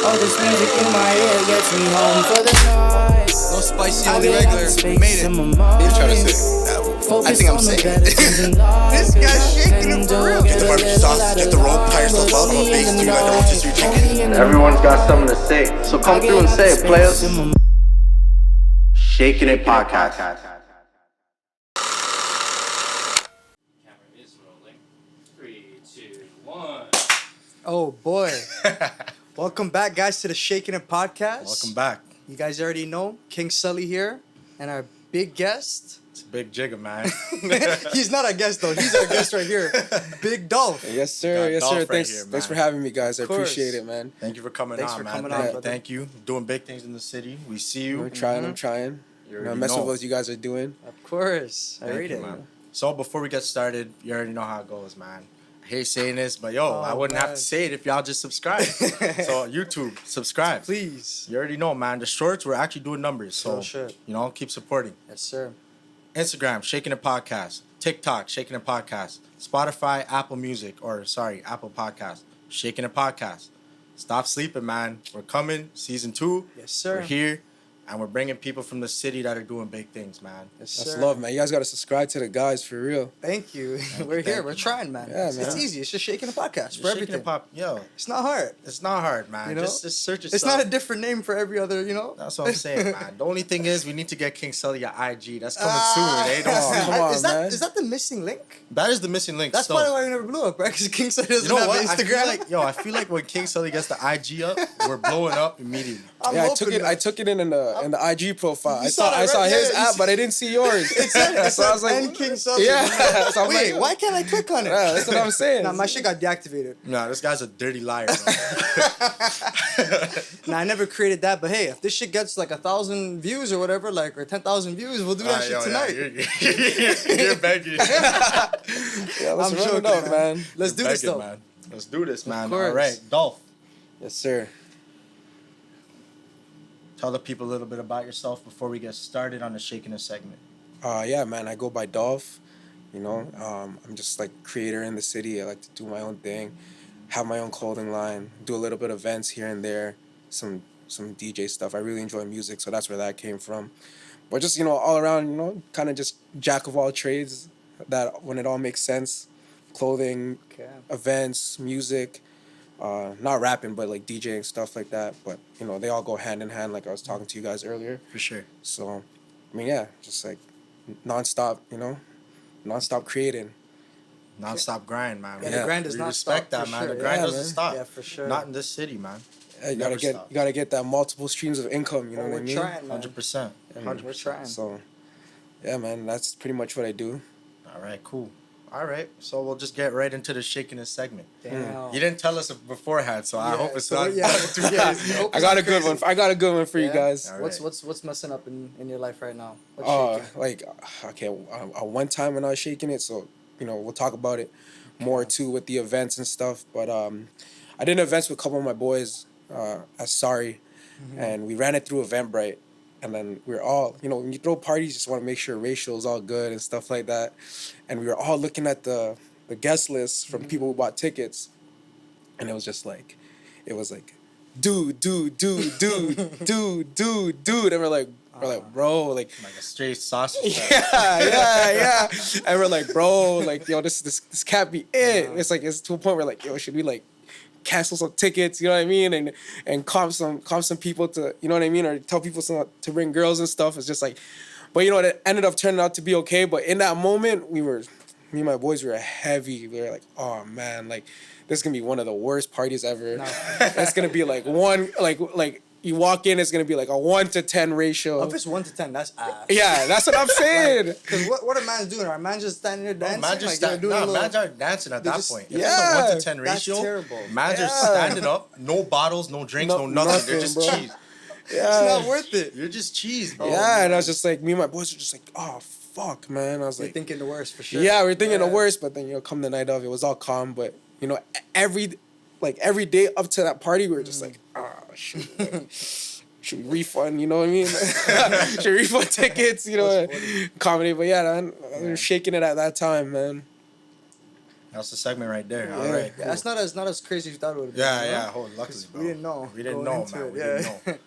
All this music in my ear gets me home for the night. No spicy, only regular. We made it. You're trying to say that. I think I'm saying it. This guy's shaking it for real. Get the barbecue sauce, get the roll, tie yourself up. I'm a base dude, I don't just eat chicken. Everyone's got something to say, so come through and say it, players. Shakin It Podcast. Camera is rolling. 3, 2, 1. Oh boy. Welcome back, guys, to the Shakin It Podcast. Welcome back. You guys already know King Sully here, and our big guest. It's a big jigger, man. He's not a guest though. He's our guest right here, Big Dolph. Yes, sir. Yes, Dolph sir. right Thanks, here, thanks for man. having me, guys. I Of course. appreciate it, man. Thank you for coming Thanks on, for man. coming thank, on, brother. thank you. Doing big things in the city. We see you. I'm trying. I'm trying. You I'm already messing know. with what you guys are doing. Of course, I Thank read you, it. man. So before we get started, you already know how it goes, man. I hate saying this, but yo, I wouldn't have man. to say it if y'all just subscribe. So YouTube, subscribe. Please. You already know, man. The shorts, we're actually doing numbers. So, Oh, shit. you know, keep supporting. Yes, sir. Instagram, Shakin It Podcast. TikTok, Shakin It Podcast. Spotify, Apple Podcast. Shakin It Podcast. Stop sleeping, man. We're coming. Season 2. Yes, sir. We're here. And we're bringing people from the city that are doing big things, man. Yes, That's sir. love, man. You guys got to subscribe to the guys for real. Thank you. We're here. We're trying, man. Yeah, It's man. easy. It's just Shaking the Podcast for Shakin' everything. It Pop, yo, It's not hard. it's not hard, man. You know? Just search yourself. It's not a different name for every other, you know? That's what I'm saying, man. The only thing is we need to get King Sully your IG. That's coming soon. They don't Oh, see. come on, is that man. is that the missing link? That is the missing link. That's still. probably why we never blew up, right? Because King Sully doesn't You know have what? an I Instagram. feel like when King Sully gets the IG up, we're blowing up immediately. I'm I hoping I took it in the IG profile. You I saw that, I saw right? his Yeah, you app, but I didn't see yours. It said, So I was like, and King Sully. yeah. So I'm Wait, like, why can't I click on it? Yeah, that's what I'm saying. Nah, my shit got deactivated. Nah, this guy's a dirty liar, bro. Nah, I never created that, but hey, if this shit gets like 1,000 views or whatever, like, or 10,000 views, we'll do that shit tonight. You're begging. Yeah, let's I'm run joking, it up, man. man. Let's do this, though. man. Let's do this, man. course. All right, Dolph. Yes, sir. Tell the people a little bit about yourself before we get started on the Shakin' It segment. Yeah, man. I go by Dolph. You know, I'm just like creator in the city. I like to do my own thing, have my own clothing line, do a little bit of events here and there, some DJ stuff. I really enjoy music, so that's where that came from. But just, you know, all around, you know, kind of just jack of all trades. That when it all makes sense, clothing, Okay. events, music. Not rapping, but like DJing, stuff like that. But, you know, they all go hand in hand, like I was talking to you guys earlier. For sure. So, I mean, yeah, just like nonstop, you know, nonstop creating. Non-stop grind, man. Yeah, the grind does we not respect stop, that, for man. sure. The grind Yeah, doesn't man. stop. Yeah, for sure. Not in this city, man. Yeah, you Never stop. gotta get that multiple streams of income. You know Oh, what I we're mean? trying, man. 100%. We're trying. So, yeah, man, that's pretty much what I do. All right, cool. All right, so we'll just get right into the Shakin' It segment. Damn. You didn't tell us beforehand, so I hope it's not yeah, too yeah, crazy. hope I it's got not a good crazy. one. I got a good one for you Yeah? guys. All What's right. what's messing up in your life right now? What's shaking? Like, okay, one time when I was shaking it, so you know we'll talk about it more too with the events and stuff. But I did events with a couple of my boys at Sorry, and we ran it through Eventbrite. And then we're all, you know, when you throw parties, you just want to make sure ratio is all good and stuff like that. And we were all looking at the guest list from people who bought tickets. And it was dude. And we're like, bro, like, Like a straight sausage. yeah. And we're like, bro, like, yo, this can't be it. It's like, it's to a point where like, yo, should we like cancel some tickets, you know what I mean? And comp some people to, you know what I mean? Or tell people to bring girls and stuff. It's just like, but you know, it ended up turning out to be okay. But in that moment, me and my boys were heavy. We were like, oh man, like this is gonna be one of the worst parties ever. No. It's gonna be like one, like you walk in, it's gonna be like a 1 to 10 ratio. If it's 1 to 10, that's ass. Yeah, that's what I'm saying. Because what are man's doing? Are man just standing there dancing? Man just like, they're doing a little... man's aren't dancing at They that just- point. If Yeah. it's a 1 to 10 That's ratio, terrible. man's are standing up, no bottles, no drinks, no nothing. They're just bro. cheese. Yeah. It's not worth it. You're just cheese, bro. Yeah, and I was just like, me and my boys were just like, oh fuck, man. I was You're like, thinking the worst for sure. yeah, we were thinking the worst, but then, you know, come the night of, it was all calm. But, you know, every day up to that party, we were just like, oh, should we refund, you know what I mean? Should we refund tickets, you know, comedy. But yeah, man, we were shaking it at that time, man. That's the segment right there. Yeah. All right. Yeah, that's not as crazy as you thought it would be. Yeah, you know? yeah. Luckily, bro. We didn't know. We didn't going know, into man. it, We yeah. didn't know.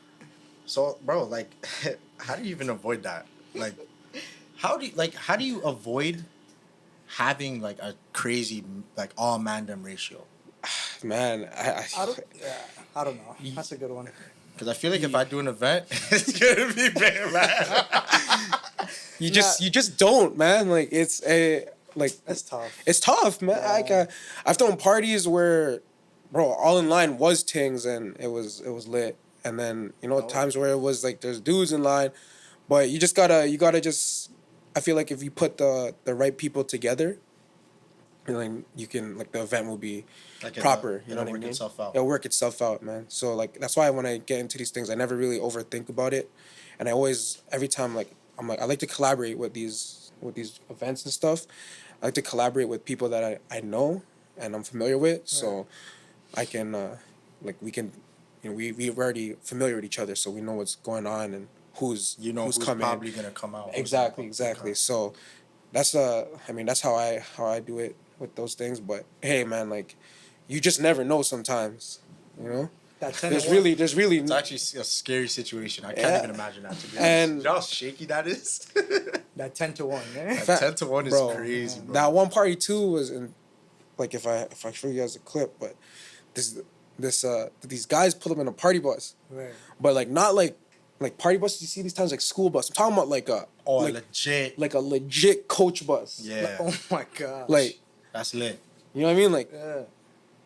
So, bro, like, how do you even avoid that? Like, how do you avoid having like a crazy like all mandem ratio? Man, I don't know. That's a good one. Because I feel like if I do an event, it's gonna be big, man. you just don't, man. Like it's That's tough. It's tough, man. Yeah. Like I've thrown parties where, bro, all in line was tings and it was lit, and then times where it was like there's dudes in line, but you gotta just. I feel like if you put the right people together, you can like the event will be Like proper. You know what I work mean? itself out. It'll work itself out, man. So like that's why when I get into these things, I never really overthink about it, and I always every time I like to collaborate with these events and stuff. I like to collaborate with people that I know and I'm familiar with, so I can we can we're already familiar with each other, so we know what's going on and who's coming. Probably gonna come out. Exactly. So that's that's how I do it with those things. But hey, man, like you just never know sometimes, There's really It's actually a scary situation. I can't even imagine that, to be honest. And You know how shaky that is? That 10-1, man. That 10-1 is bro, crazy, bro. That one party too was in, like if I show you guys a clip, but these guys pulled up in a party bus, Right. but like not like party buses you see these times like school bus. I'm talking about like a legit. like a legit coach bus. Yeah. Oh my god. Like That's lit. you know what I mean? Like Yeah.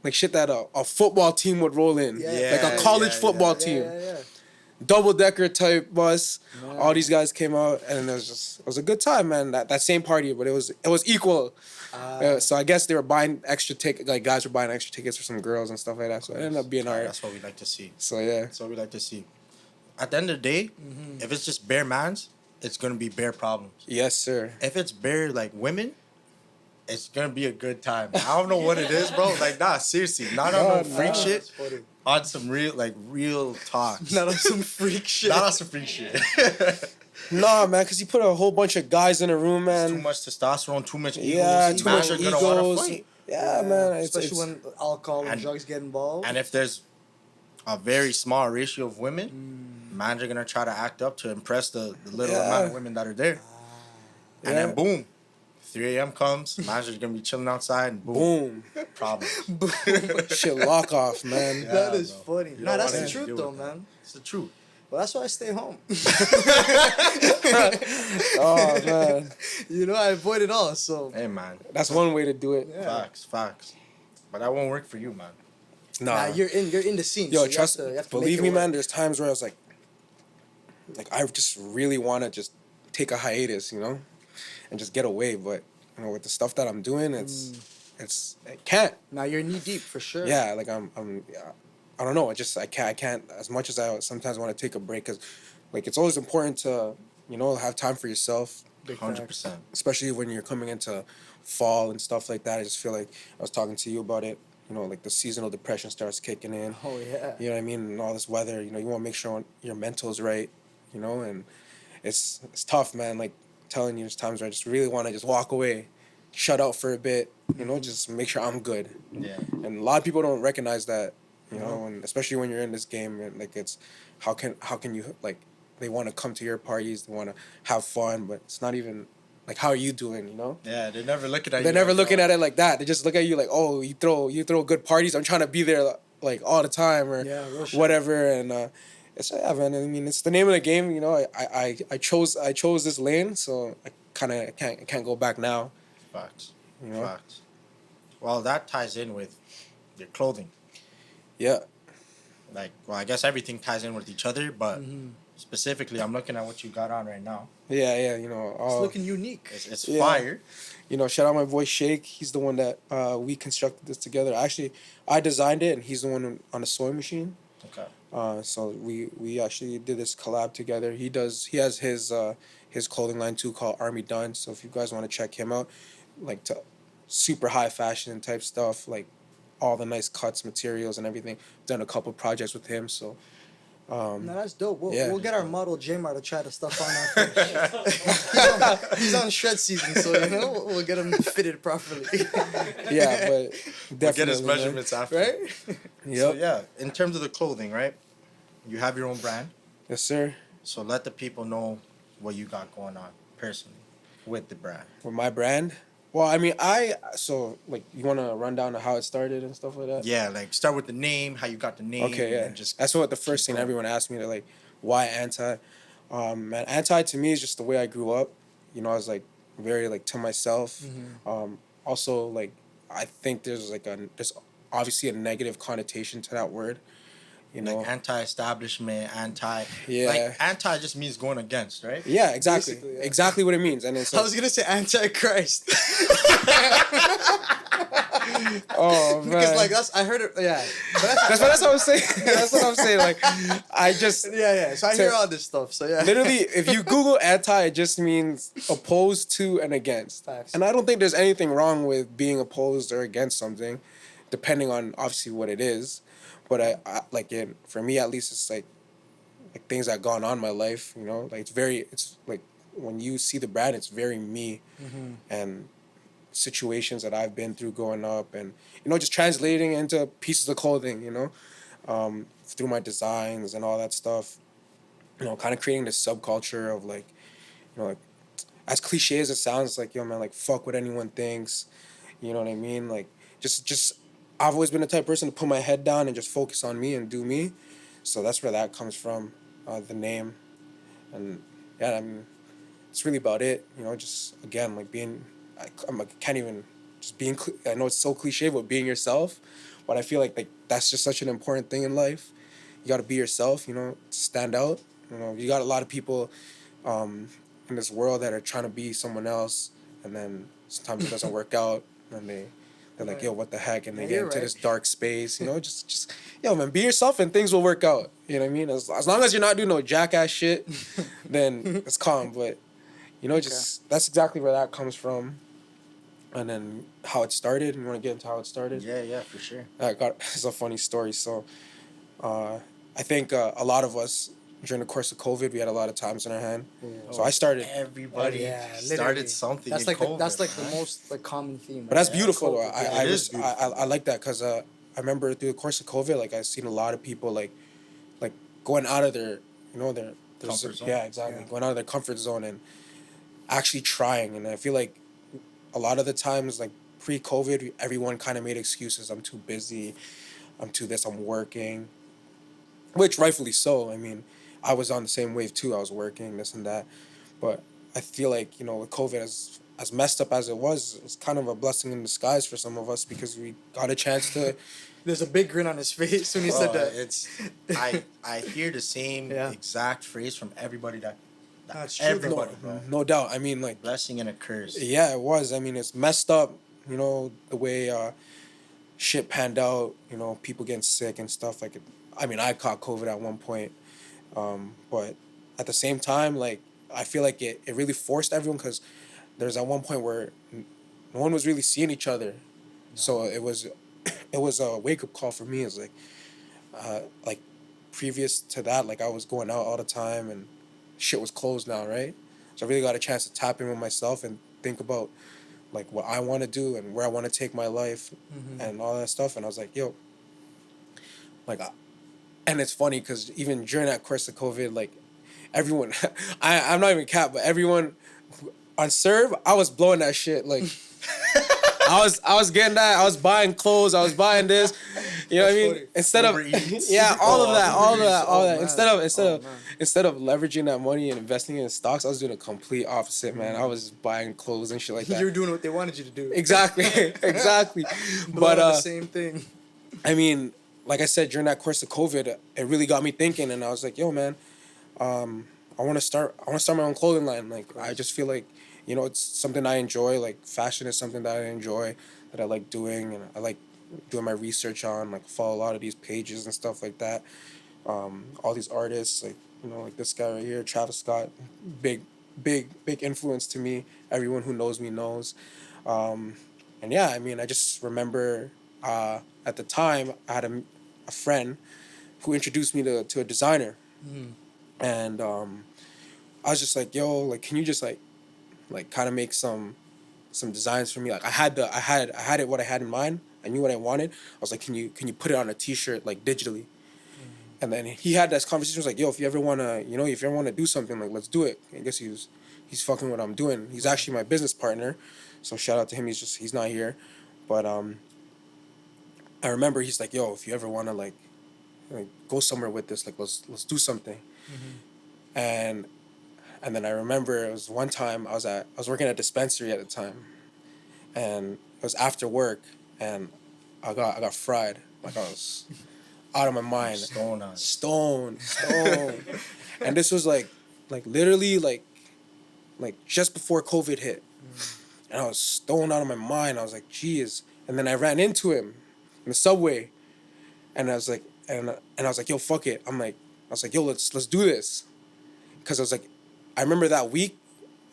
like shit that a football team would roll in. Yeah. Like a college football team. Yeah. Double decker type bus. Man. All these guys came out and it was a good time, man. That same party, but it was equal. So I guess they were buying extra tickets. Like guys were buying extra tickets for some girls and stuff like that. So it ended up being alright. That's what we like to see. So yeah. That's what we like to see. At the end of the day, if it's just bare mans, it's gonna be bare problems. Yes, sir. If it's bare like women, it's gonna be a good time. I don't know what it is, bro. Like, nah, seriously, not on no freak shit. On some real talk. Not on some freak shit. Not on some freak shit. Nah, man, because you put a whole bunch of guys in a room, man. Too much testosterone, too much egos. Yeah, too much Mans are gonna wanna egos. fight. Yeah, man. Especially when alcohol and drugs get involved. And if there's a very small ratio of women, mans are gonna try to act up to impress the little amount of women that are there. And then boom, 3 a.m. comes, mans are gonna be chilling outside and boom. Problem. Shit lock off, man. That is bro. funny. You Nah, don't that's wanna the truth deal though, with that. man. It's the truth. Well, that's why I stay home. Oh, man. I avoid it all. So Hey, man. That's one way to do it. Facts. But that won't work for you, man. nah, you're in the scene. Yo, so you trust have to make believe it me, work. man, there's times where I was like I just really want to just take a hiatus, and just get away. But, with the stuff that I'm doing, I can't. Now you're knee deep for sure. Yeah, like I'm I don't know. I can't as much as I sometimes want to take a break because, like, it's always important to, have time for yourself. Big 100%. Especially when you're coming into fall and stuff like that. I just feel like I was talking to you about it. Like the seasonal depression starts kicking in. Oh yeah. You know what I mean? And all this weather. You want to make sure your mental's right. And it's tough, man. Like telling you, there's times where I just really want to just walk away, shut out for a bit. Just make sure I'm good. Yeah. And a lot of people don't recognize that. And especially when you're in this game, and like it's how can you like they want to come to your parties, they want to have fun, but it's not even like how are you doing, Yeah, they're never looking at you. They're never looking at it like that. They just look at you like, oh, you throw good parties. I'm trying to be there like all the time or real shit. whatever. And it's man. I mean, it's the name of the game. I chose this lane, so I kind of can't go back now. Facts. Facts. Well, that ties in with your clothing. Yeah. Like, well, I guess everything ties in with each other, but specifically, I'm looking at what you got on right now. Yeah. It's looking unique. It's fire. Shout out my boy Shake. He's the one that we constructed this together. Actually, I designed it, and he's the one on the sewing machine. Okay. So we actually did this collab together. He has his clothing line too called Army Done. So if you guys want to check him out, like to super high fashion type stuff, like all the nice cuts, materials, and everything. Done a couple projects with him. So No, that's dope. Yeah. We'll get our model Jamar to try the stuff on our face. He's on shred season, so we'll get him fitted properly. Yeah, but definitely We'll get his man. measurements after. Right? Yep. So yeah, in terms of the clothing, right? You have your own brand. Yes, sir. So let the people know what you got going on personally with the brand. With my brand. Well, I mean, so like you want to run down to how it started and stuff like that? Yeah, like start with the name, how you got the name. Okay, yeah. And just That's what the first keep thing going. everyone asked me to like, why anti? Man, anti to me is just the way I grew up. You know, I was like very like to myself. Also, like I think there's obviously a negative connotation to that word. You know, Like anti-establishment, Yeah. Like anti just means going against, right? yeah, exactly, Basically, yeah. exactly what it means. And it's I like, was gonna say Antichrist oh man, because like I heard it. Yeah, but that's what I'm saying. That's what I'm saying. Like, I just yeah. So I hear all this stuff. So yeah, literally, if you Google anti, it just means opposed to and against. Facts. And I don't think there's anything wrong with being opposed or against something, depending on obviously what it is. But I like for me at least, it's like things that gone on in my life. You know, like it's like when you see the brand, it's very me, and situations that I've been through growing up, and just translating into pieces of clothing. Through my designs and all that stuff. Kind of creating this subculture of like, like as cliche as it sounds, like yo man, like fuck what anyone thinks. You know what I mean? Like just I've always been the type of person to put my head down and just focus on me and do me. So that's where that comes from, the name. And yeah, I mean, it's really about it. Just again, like being, I can't even, just being, I know it's so cliche, but being yourself. But I feel like that's just such an important thing in life. You got to be yourself, to stand out. You got a lot of people in this world that are trying to be someone else, and then sometimes it doesn't work out, and they're like, yo, what the heck? And they get into this dark space, just yo, man, be yourself and things will work out. You know what I mean? As long as you're not doing no jackass shit, then it's calm. But, just that's exactly where that comes from. And then how it started. You want to get into how it started? Yeah, for sure. It's a funny story. So I think a lot of us, during the course of COVID, we had a lot of times in our hand. So I started. Everybody literally. started something. That's in like COVID, the most like common theme. But that's right? beautiful though. COVID, It is beautiful. I like that because I remember through the course of COVID, like I've seen a lot of people like going out of their their Comfort zone. Yeah, exactly. Going out of their comfort zone and actually trying. And I feel like a lot of the times, like pre-COVID, everyone kind of made excuses. I'm too busy. I'm too this. I'm working, which rightfully so. I mean, I was on the same wave too. I was working this and that, but I feel like with COVID, as messed up as it was, it's kind of a blessing in disguise for some of us because we got a chance to. There's a big grin on his face when he said that. It's I hear the same exact phrase from everybody That's true, everybody, bro. No doubt. I mean, like, Blessing and a curse. yeah, it was. I mean, it's messed up. The way shit panned out. People getting sick and stuff. Like, I caught COVID at one point, but at the same time, like, I feel like it really forced everyone because there's at one point where no one was really seeing each other, so it was a wake up call for me. It's like previous to that, like I was going out all the time and shit was closed now, right? So I really got a chance to tap in with myself and think about like what I want to do and where I want to take my life and all that stuff. And I was like, yo, like, and it's funny because even during that course of COVID, like everyone, I'm not even cap, but everyone on Serve, I was blowing that shit. Like, I was getting that. I was buying clothes. I was buying this. You know what I mean? funny. Instead of Uber Eats. yeah, all of that. man. Instead of leveraging that money and investing in stocks, I was doing the complete opposite, man. I was buying clothes and shit like that. You were doing what they wanted you to do. Exactly, exactly. But But the same thing. I mean, like I said, during that course of COVID, it really got me thinking, and I was like, yo, man, I want to start my own clothing line. Like, I just feel like, it's something I enjoy. Like, fashion is something that I enjoy, that I like doing, and I like doing my research on. Like, follow a lot of these pages and stuff like that. All these artists, like, like this guy right here, Travis Scott, big influence to me. Everyone who knows me knows. And yeah, I mean, I just remember at the time I had a friend who introduced me to a designer, and I was just like, yo, like, can you just like kind of make some designs for me? Like I had it what I had in mind. I knew what I wanted. I was like, can you put it on a T-shirt like digitally? And then he had this conversation. He was like, yo, if you ever wanna do something, like let's do it. I guess he's fucking what I'm doing. He's actually my business partner, so shout out to him. He's not here, but I remember he's like, yo, if you ever wanna like go somewhere with this, like let's do something. And then I remember it was one time I was working at a dispensary at the time, and it was after work, and I got fried. Like I was out of my mind. Stone. And this was like literally like just before COVID hit. And I was stoned out of my mind. I was like, geez. And then I ran into him in the subway, and I was like, yo, fuck it. I was like, yo, let's do this. Cause I was like, I remember that week,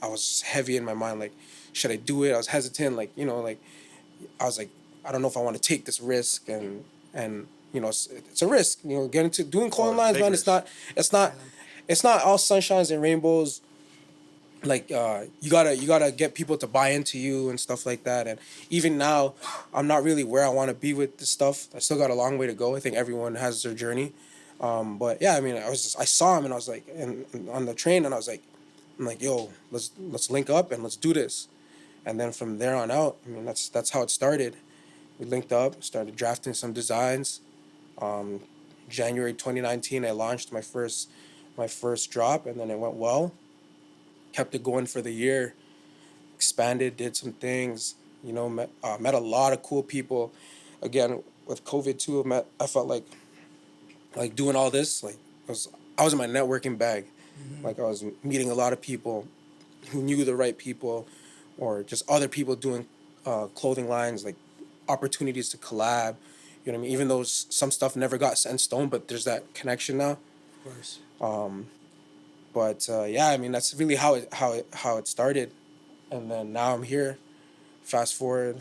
I was heavy in my mind. Like, should I do it? I was hesitant. Like, you know, like, I was like, I don't know if I want to take this risk, and you know, it's a risk. You know, getting into doing clothing lines, man. It's not all sunshines and rainbows. Like, you gotta get people to buy into you and stuff like that. And even now, I'm not really where I want to be with this stuff. I still got a long way to go. I think everyone has their journey. But yeah, I mean, I saw him, and I was like, and on the train, and I'm like, yo, let's link up and let's do this. And then from there on out, I mean, that's how it started. We linked up, started drafting some designs. January 2019, I launched my first drop, and then it went well. Kept it going for the year, expanded, did some things, you know, met a lot of cool people. Again, with COVID too, I felt like doing all this, like I was in my networking bag. Like I was meeting a lot of people who knew the right people, or just other people doing clothing lines, like opportunities to collab. You know what I mean? Even though some stuff never got set in stone, but there's that connection now. Of course. But yeah, I mean, that's really how it started, and then now I'm here. Fast forward,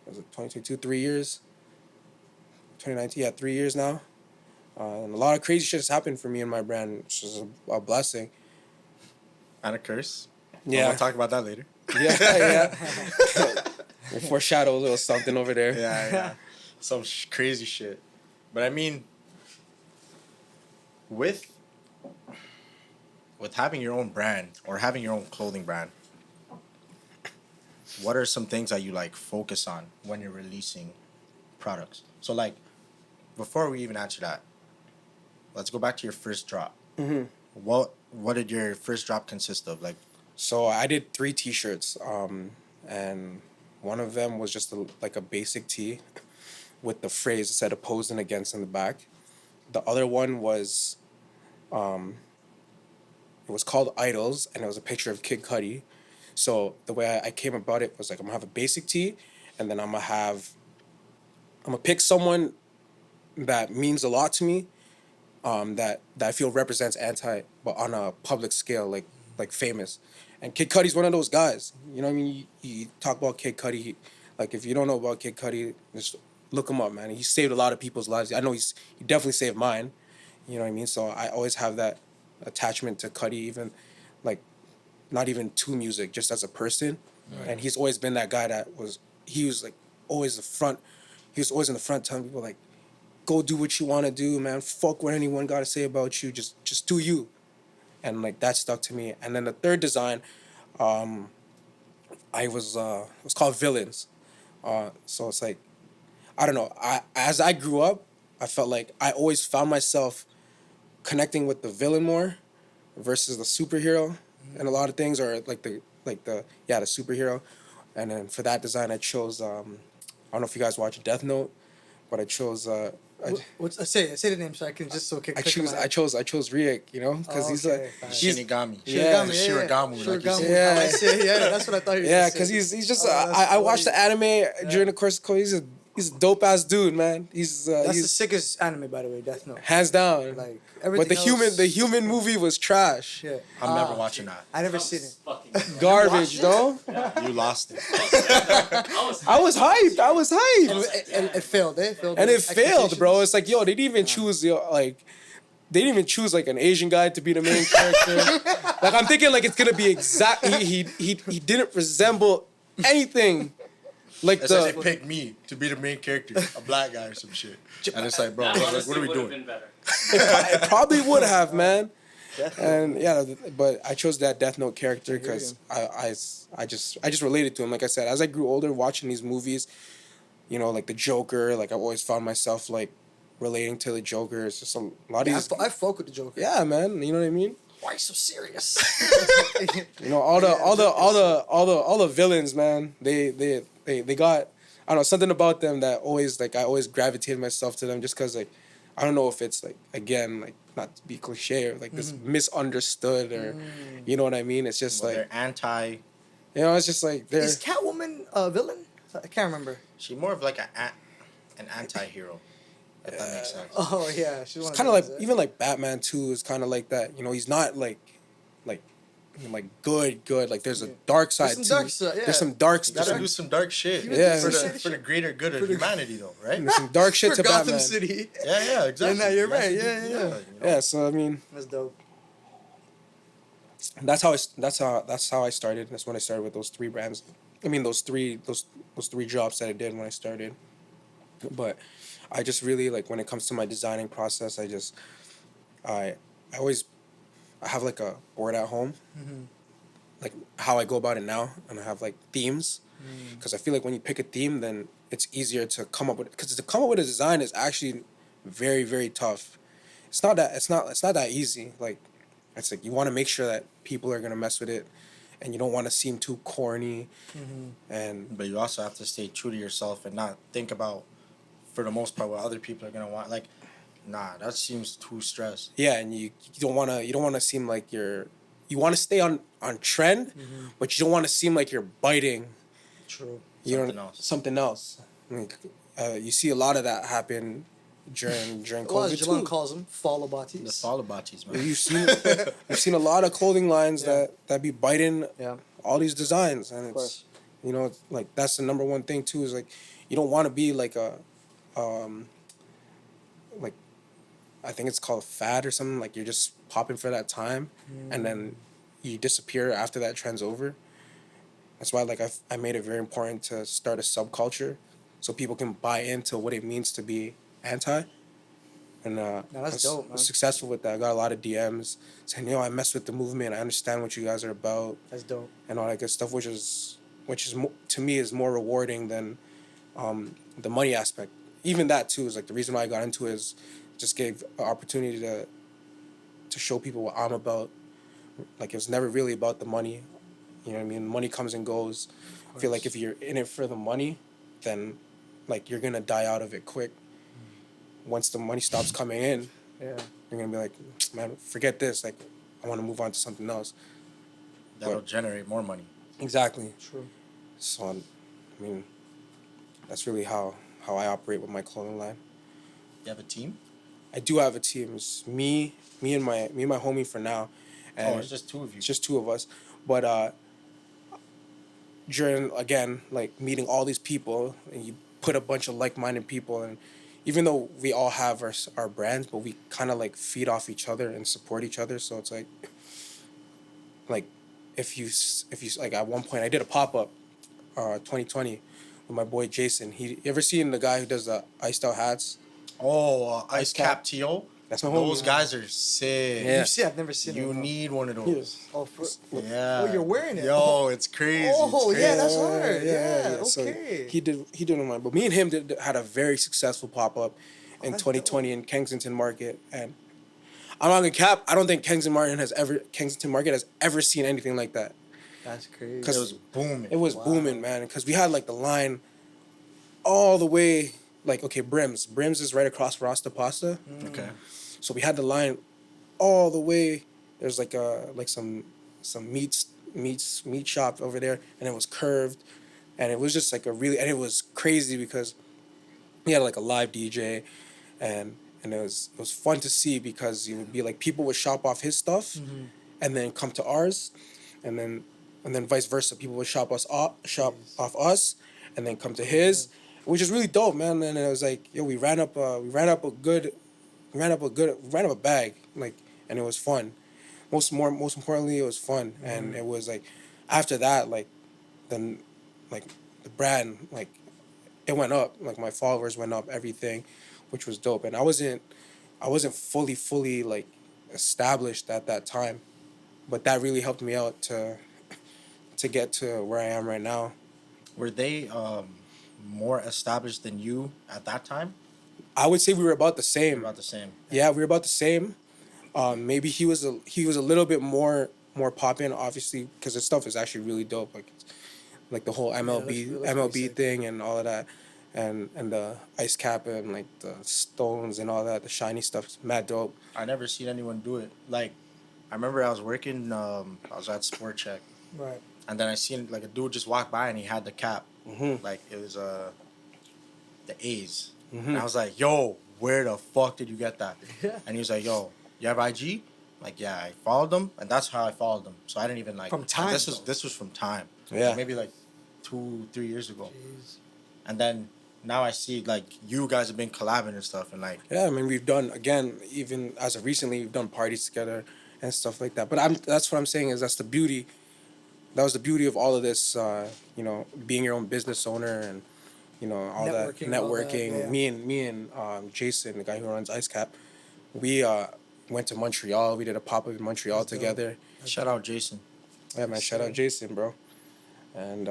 was it 2022? 3 years. 2019, yeah, 3 years now. And a lot of crazy shit has happened for me and my brand, which is a blessing. And a curse. Yeah. We'll talk about that later. Yeah. We'll foreshadow a little something over there. Yeah. Some crazy shit. But I mean, with having your own brand or having your own clothing brand, what are some things that you like focus on when you're releasing products? So like, before we even answer that, let's go back to your first drop. What did your first drop consist of? Like, so I did 3 T-shirts, and one of them was just a basic tee with the phrase that said opposed and against in the back. The other one was, it was called Idols, and it was a picture of Kid Cudi. So the way I came about it was like, I'm gonna have a basic tee, and then I'm gonna pick someone that means a lot to me, that I feel represents but on a public scale, like famous. And Kid Cudi's one of those guys. You know what I mean? You talk about Kid Cudi, like if you don't know about Kid Cudi, just look him up, man. He saved a lot of people's lives. I know he definitely saved mine. You know what I mean? So I always have that attachment to Cudi, even like not even to music, just as a person. Right. And he's always been that guy he was like always the front. He was always in the front telling people like, go do what you want to do, man. Fuck what anyone got to say about you. Just do you. And like that stuck to me. And then the third design, it was called Villains. So it's like, I don't know. As I grew up, I felt like I always found myself connecting with the villain more versus the superhero and a lot of things, or the superhero. And then for that design, I chose I don't know if you guys watch Death Note, but I chose say the name so I can just I chose Riek, you know, because he's Shinigami. Yeah, Shiragamu. Yeah, that's what I thought you were because he's just I watched the anime during the course of he's He's a dope ass dude, man. That's the He's sickest anime, by the way. Death Note. hands down. Like But everything. the human movie was trash. Yeah. I'm never watching that. I never That seen was it. fucking Garbage, though. You lost it. I was hyped. It failed. It failed. And it failed, bro. expectations. It's like, yo, they didn't even choose they didn't even choose like an Asian guy to be the main character. Like I'm thinking like it's gonna be exact. He didn't resemble anything like It's like they the. picked me to be the main character, a black guy or some shit. And it's like, bro, That like, honestly what are we would have doing? been better. It probably would have, man. And yeah, but I chose that Death Note character because I just related to him. Like I said, as I grew older, watching these movies, you know, like the Joker, like I always found myself like relating to the Joker. It's just a lot of Yeah, these. I fuck with the Joker. Yeah, man. You know what I mean? Why are you so serious? You know, all the villains, man. They got, I don't know, something about them that always like I always gravitated myself to them just because like I don't know if it's like again like not to be cliche or like this misunderstood or you know what I mean. It's just Well, like they're anti. you know, it's just like they're Is Catwoman a villain? I can't remember. She's more of like an anti-hero, if that makes sense. Oh yeah, she's it's kind of like even like Batman too is kind of like that. You know, he's not like good. Like there's a dark side some too. dark side, yeah. There's some dark. You gotta There's do some dark shit. Yeah. For the greater good of humanity, though, right? some dark shit for to Gotham Batman. City. Yeah, exactly. Yeah, no, you're You have right. to Yeah, do yeah. that, you know? Yeah, so I mean. That's dope. That's how I started. That's when I started with those three brands. I mean those three jobs that I did when I started. But I just really like when it comes to my designing process, I have like a board at home. Like how I go about it now, and I have like themes. Because I feel like when you pick a theme, then it's easier to come up with. Because to come up with a design is actually very, very tough. It's not that easy. Like it's like you want to make sure that people are gonna mess with it, and you don't want to seem too corny. And But you also have to stay true to yourself and not think about, for the most part, what other people are gonna want. Like, nah, that seems too stressed. yeah, and you don't wanna seem like you want to stay on trend, but you don't want to seem like you're biting. True. Something else. Like, you see a lot of that happen during Well, as COVID Gilleon too. calls them, follow batis. The follow botches, man. You've seen a lot of clothing lines that be biting Yeah. all these designs, and course. it's you know it's like that's the number one thing too is like you don't want to be like a like I think it's called fad or something, like you're just popping for that time and then you disappear after that trend's over. That's why like I made it very important to start a subculture so people can buy into what it means to be anti. And that's dope, man. was successful with that. I got a lot of DMs saying, "Yo, I mess with the movement. I understand what you guys are about," That's dope. and all that good stuff, which is to me is more rewarding than the money aspect. Even that too is like the reason why I got into it is just gave an opportunity to show people what I'm about. Like it was never really about the money. You know what I mean? Money comes and goes. I feel like if you're in it for the money, then like you're gonna die out of it quick. Once the money stops coming in, Yeah. you're gonna be like, man, forget this. Like, I want to move on to something else. That'll generate more money. Exactly. True. So, I mean, that's really how I operate with my clothing line. You have a team? I do have a team. It's me and my homie for now. And It's just two of you. It's just two of us. But during again, like meeting all these people, and you put a bunch of like-minded people, and even though we all have our brands, but we kind of like feed off each other and support each other. So it's like if you like at one point I did a pop-up 2020 with my boy Jason. You ever seen the guy who does the iced out hats? Oh, Ice Cap. Cap T.O.? That's my homie. Those guys are sick. Yeah. You see, I've never seen it. You need one of those. Oh, Yeah. Oh, you're wearing it. Yo, it's crazy. Oh, It's yeah, crazy. that's hard. Yeah, So okay. he did on mine, but me and him had a very successful pop up in that's 2020 in Kensington Market, and I'm not gonna cap. I don't think Kensington Market has ever seen anything like that. That's crazy. It was booming. It was booming, man, because we had like the line all the way. Like, okay, Brims is right across Rasta Pasta. Okay. So we had the line all the way. There's like some meat shop over there, and it was curved, and it was just like and it was crazy because he had like a live DJ, and it was fun to see because it would be like people would shop off his stuff, and then come to ours, and then vice versa. People would shop off us, and then come to his, which is really dope, man. And it was like, yo, we ran up a bag, like, and it was fun. Most importantly, it was fun, and it was like, after that, like, then, like, the brand, like, it went up, like, my followers went up, everything, which was dope. And I wasn't fully like established at that time, but that really helped me out to get to where I am right now. Were they more established than you at that time? I would say we were about the same. About the same. Yeah, we were about the same. Maybe he was a little bit more poppin', obviously, because his stuff is actually really dope. Like the whole MLB thing and all of that, and the ice cap and like the stones and all that, the shiny stuff is mad dope. I never seen anyone do it. Like, I remember I was working. I was at Sport Check, Right. and then I seen like a dude just walk by and he had the cap. Mm-hmm. Like it was the A's. And I was like, yo, where the fuck did you get that? Yeah. And he was like, yo, you have IG? Like, yeah, I followed them, and that's how I followed them. So I didn't even like From time, This was from time. Yeah. Like, maybe like 2-3 years ago. Jeez. And then now I see like you guys have been collabing and stuff, and like Yeah, I mean, we've done, again, even as of recently, we've done parties together and stuff like that. But that's what I'm saying is that's the beauty. That was the beauty of all of this, being your own business owner and, all that Networking, all that, networking. yeah. Me and Jason, the guy who runs Ice Cap, we went to Montreal. We did a pop-up in Montreal together. shout out Jason. Yeah, man, shout out Jason, bro. And,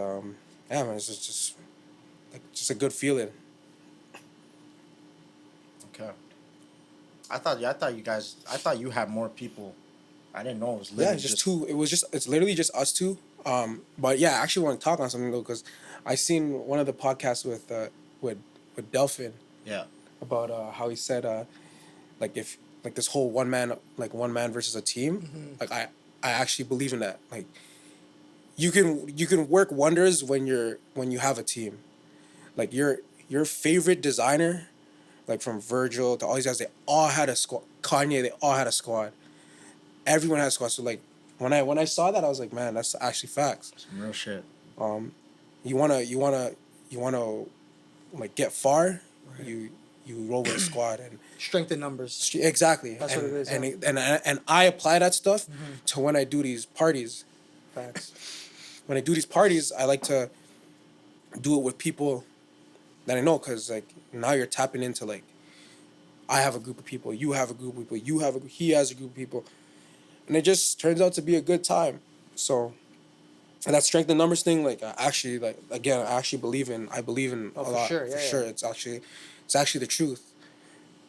yeah, man, it's just a good feeling. Okay. I thought you had more people. I didn't know it was Yeah, literally just two. It's literally just us two. But yeah, I actually want to talk on something though, because I seen one of the podcasts with Dolph Yeah. about how he said like if like this whole one man versus a team. Like I actually believe in that. Like you can work wonders when you have a team. Like your favorite designer, like from Virgil to all these guys, they all had a squad. Kanye, they all had a squad. Everyone had a squad. So like when I saw that, I was like, man, that's actually facts. Some real shit. You wanna like get far, right. You roll with a squad and Strength in numbers. exactly. That's and, what it is. And I apply that stuff to when I do these parties. Facts. When I do these parties, I like to do it with people that I know, because like now you're tapping into like I have a group of people, you have a group of people, he has a group of people, and it just turns out to be a good time. So, and that strength in numbers thing, like I actually believe in a lot. Sure, for yeah, sure. yeah. It's actually the truth.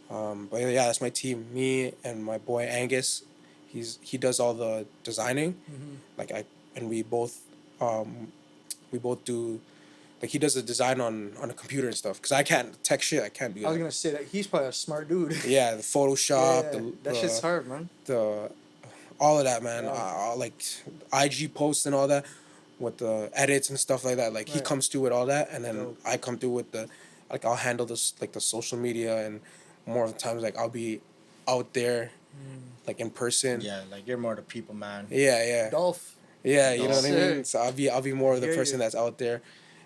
But yeah, that's my team. Me and my boy Angus, he does all the designing. We both do, like he does the design on a computer and stuff, because I can't tech shit. I can't do that. I was gonna say that he's probably a smart dude. Yeah, the Photoshop, Yeah, that shit's hard, man. All of that, man. Yeah. Like IG posts and all that, with the edits and stuff like that. Like he Right. comes through with all that, and then Dope. I come through with I'll handle this like the social media, and more of the times like I'll be out there, like in person. Yeah, like you're more the people man. Yeah. Dolph. Yeah, you know what I Sir. mean. So I'll be more of the Hear person you. that's out there,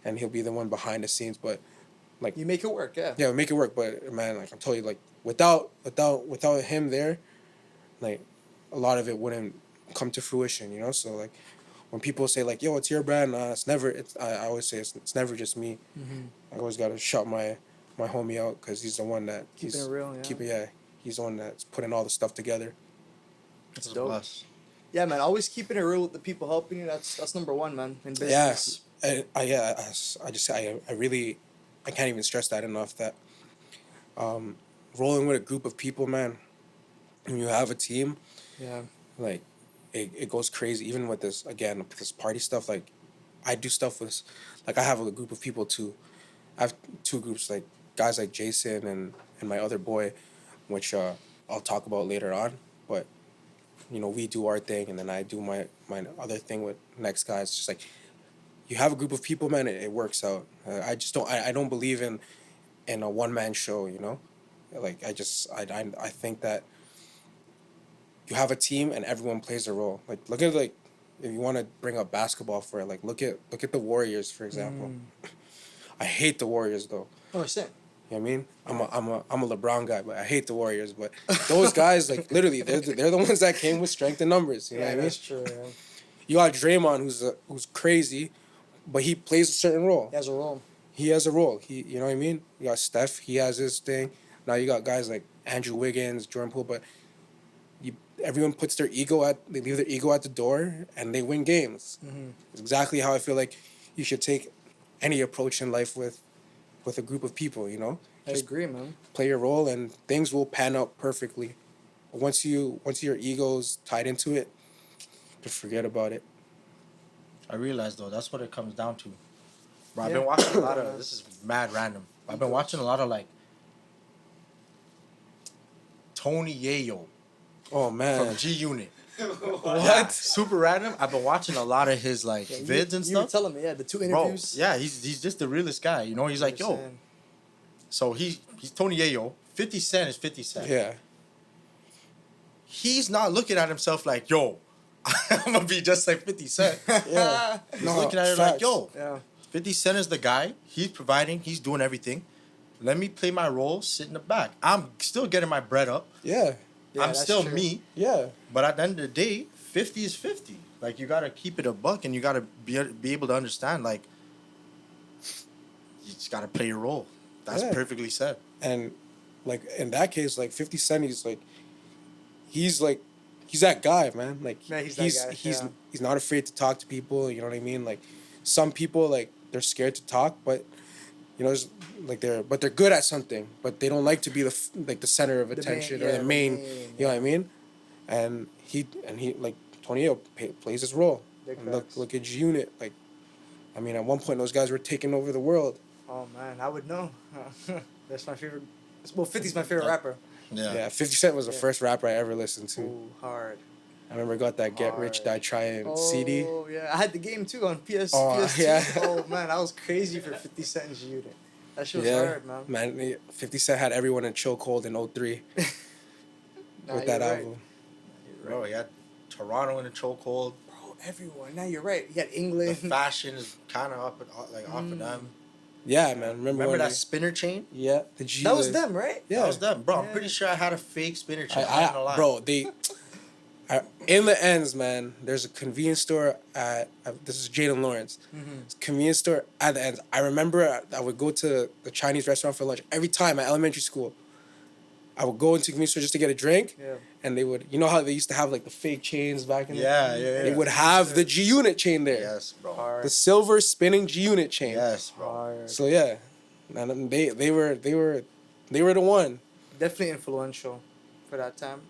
and he'll be the one behind the scenes. But like, You make it work, yeah. yeah, we make it work. But man, like I'm telling you, like without him there, like a lot of it wouldn't come to fruition. You know. So like when people say like, "Yo, it's your brand," it's never. I always say it's never just me. I always gotta shout my homie out, because he's the one that Keeping it real, yeah. He's the one that's putting all the stuff together. It's a dope. plus. Yeah, man. Always keeping it real with the people helping you. That's number one, man. In Yeah, business. I really can't even stress that enough, that rolling with a group of people, man, when you have a team, Yeah. like it goes crazy. Even with this party stuff, like I do stuff with, like I have a group of people too. I have two groups, like guys like Jason and my other boy, which I'll talk about later on. But we do our thing, and then I do my other thing with next guy. It's just like you have a group of people, man. It works out. I don't believe in in a one-man show, you know? Like, I think that you have a team and everyone plays a role. Like, look at, like, if you want to bring up basketball for it, like, look at the Warriors, for example. I hate the Warriors, though. Oh, same. You know what I mean? I'm a LeBron guy, but I hate the Warriors. But those guys, like, literally, they're the ones that came with strength in numbers. You know what I mean? That's true. Yeah. You got Draymond, who's crazy, but he plays a certain role. He has a role. He has a role. You know what I mean? You got Steph. He has his thing. Now you got guys like Andrew Wiggins, Jordan Poole, but everyone puts they leave their ego at the door, and they win games. It's exactly how I feel like you should take any approach in life with a group of people, you know? I agree, man. Play your role, and things will pan out perfectly. But once your ego's tied into it, just forget about it. I realize though that's what it comes down to. Bro, I've Yeah. been watching a lot of. This is mad random. I've been watching a lot of like Tony Yayo Oh, from man. G Unit. What? Yeah, super random. I've been watching a lot of his like Yeah, vids and you were stuff. telling me, the 2 Bro, interviews. yeah, he's just the realest guy. You know, he's like, yo. So he's Tony Yayo. 50 Cent is 50 Cent. Yeah. He's not looking at himself like, yo, I'm gonna be just like 50 Cent. Yeah. He's No, looking at it like, facts. yo, Yeah. 50 Cent is the guy. He's providing. He's doing everything. Let me play my role, sit in the back. I'm still getting my bread up. Yeah. Yeah, I'm that's still true. me. Yeah. But at the end of the day, 50 is 50. Like, you got to keep it a buck, and you got to be able to understand, like, you just got to play your role. That's Yeah. perfectly said. And, like, in that case, like, 50 Cent, he's that guy, man. Like, Yeah, he's that guy, yeah. he's not afraid to talk to people, you know what I mean? Like, some people, like, they're scared to talk, but, you know, they're good at something, but they don't like to be the center of attention or the main, you know what I mean? And he like, Tony O plays his role. Big And facts. look at G Unit. Like, I mean, at one point, those guys were taking over the world. Oh man, I would know. That's my favorite. Well, 50's my favorite rapper. Yeah, 50 Cent was the Yeah. first rapper I ever listened to. Ooh, hard. I remember I got that Get Rich, Die Trying CD. Oh yeah, I had the game too on PS. Oh, PS2. yeah. Oh man, I was crazy for 50 Cent and G-Unit. That shit was Yeah, hard, man. man, 50 Cent had everyone in chokehold in 03 Nah, with that you're right. album. Bro, he had Toronto in a chokehold. Bro, everyone. Now you're right. He had The England. fashion is kind of up, like, off of them. Yeah, man. Remember when that they- spinner chain? Yeah, the G. That was them, right? Yeah, That was them. Bro, I'm Yeah. pretty sure I had a fake spinner chain. I'm not gonna lie. bro, in the ends, man. There's a convenience store at this is Jaden Lawrence. It's a convenience store at the ends. I remember I would go to the Chinese restaurant for lunch every time at elementary school. I would go into the convenience store just to get a drink, Yeah. and they would, you know how they used to have like the fake chains back in Yeah, the yeah, They yeah. would have the G Unit chain there, Yes, bro. Hard. the silver spinning G Unit chain. Yes, bro. Hard. So yeah, and they were the one. Definitely influential for that time.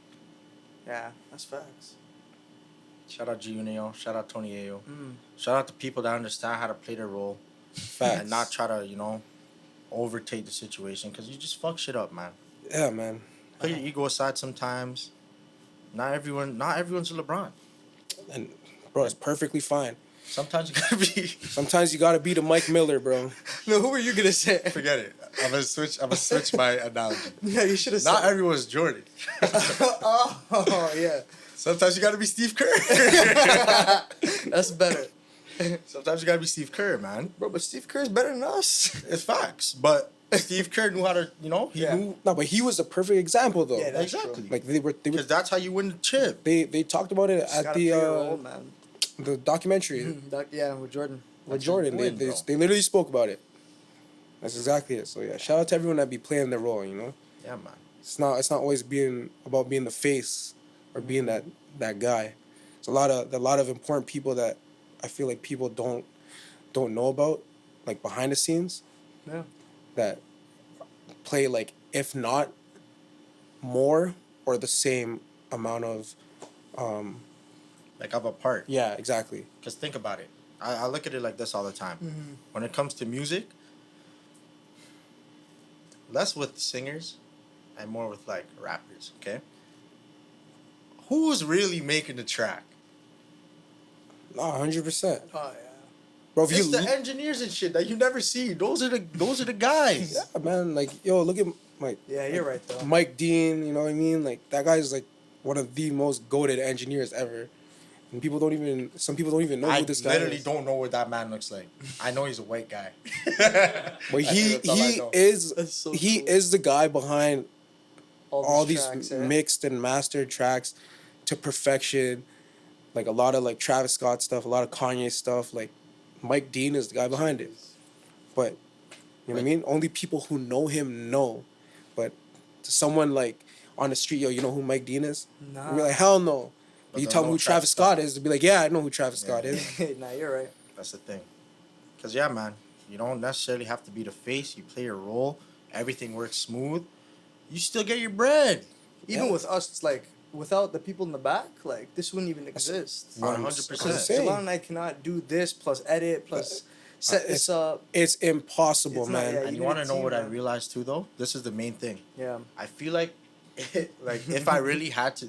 Yeah, that's facts. Shout out G Unio. Shout out Tony Ayo. Mm. Shout out to people that understand how to play their role Facts. and not try to, overtake the situation, because you just fuck shit up, man. Yeah, man. Put your ego aside sometimes. Not everyone's a LeBron. And bro, it's perfectly fine. Sometimes you gotta be. Sometimes you gotta be the Mike Miller, bro. No, who were you gonna say? Forget it. I'm gonna switch my analogy. No, you should have Not said. everyone's Jordan. Oh yeah, Sometimes you gotta be Steve Kerr. that's better, Sometimes you gotta be Steve Kerr, man. bro. But Steve Kerr's better than us. It's facts. But Steve Kerr knew how to, he Yeah. knew. No, but he was a perfect example though. Yeah, that's Exactly. true. Like they Because that's how you win the chip. they talked about it Just at gotta the play your role, man. the documentary Yeah, with Jordan. with Jordan. win, they bro. they literally spoke about it. That's exactly it. So yeah, shout out to everyone that be playing their role. Yeah, man. It's not always being about being the face or being that guy. It's a lot of important people that I feel like people don't know about, like behind the scenes, Yeah. that play, like, if not more or the same amount of Like, of a part. yeah, exactly. Because think about it. I look at it like this all the time. When it comes to music, less with singers and more with, like, rappers, okay? Who's really making the track? No, 100%. Oh yeah. Bro, if It's you the engineers and shit that you never see. Those are the guys. yeah, man, like yo, look at like Yeah, you're right though. Mike Dean. You know what I mean? Like that guy's like one of the most goated engineers ever. And some people don't even know I who this guy literally is. don't know what that man looks like. I know he's a white guy. But That's all I know. That's so he cool. is the guy behind all these tracks, eh? mixed and mastered tracks to perfection. Like a lot of like Travis Scott stuff, a lot of Kanye stuff. Like Mike Dean is the guy behind it. But you know what I mean? Only people who know him know. But to someone like on the street, yo, you know who Mike Dean is? Nah. You'd be like, hell no. But You they'll tell me know who Travis Scott is, they'd be like, yeah, I know who Travis Scott is. Nah, you're right. That's the thing. Cause yeah, man, you don't necessarily have to be the face. You play your role. Everything works smooth. You still get your bread. Even Yeah. with us, it's like without the people in the back, like this wouldn't even exist. 100%. Because Same. Gilleon and I cannot do this plus edit plus set this up. It's impossible, It's not- man. yeah, And you you need want a to know team, what I man. realized too, though? This is the main thing. Yeah. I feel like, like if I really had to,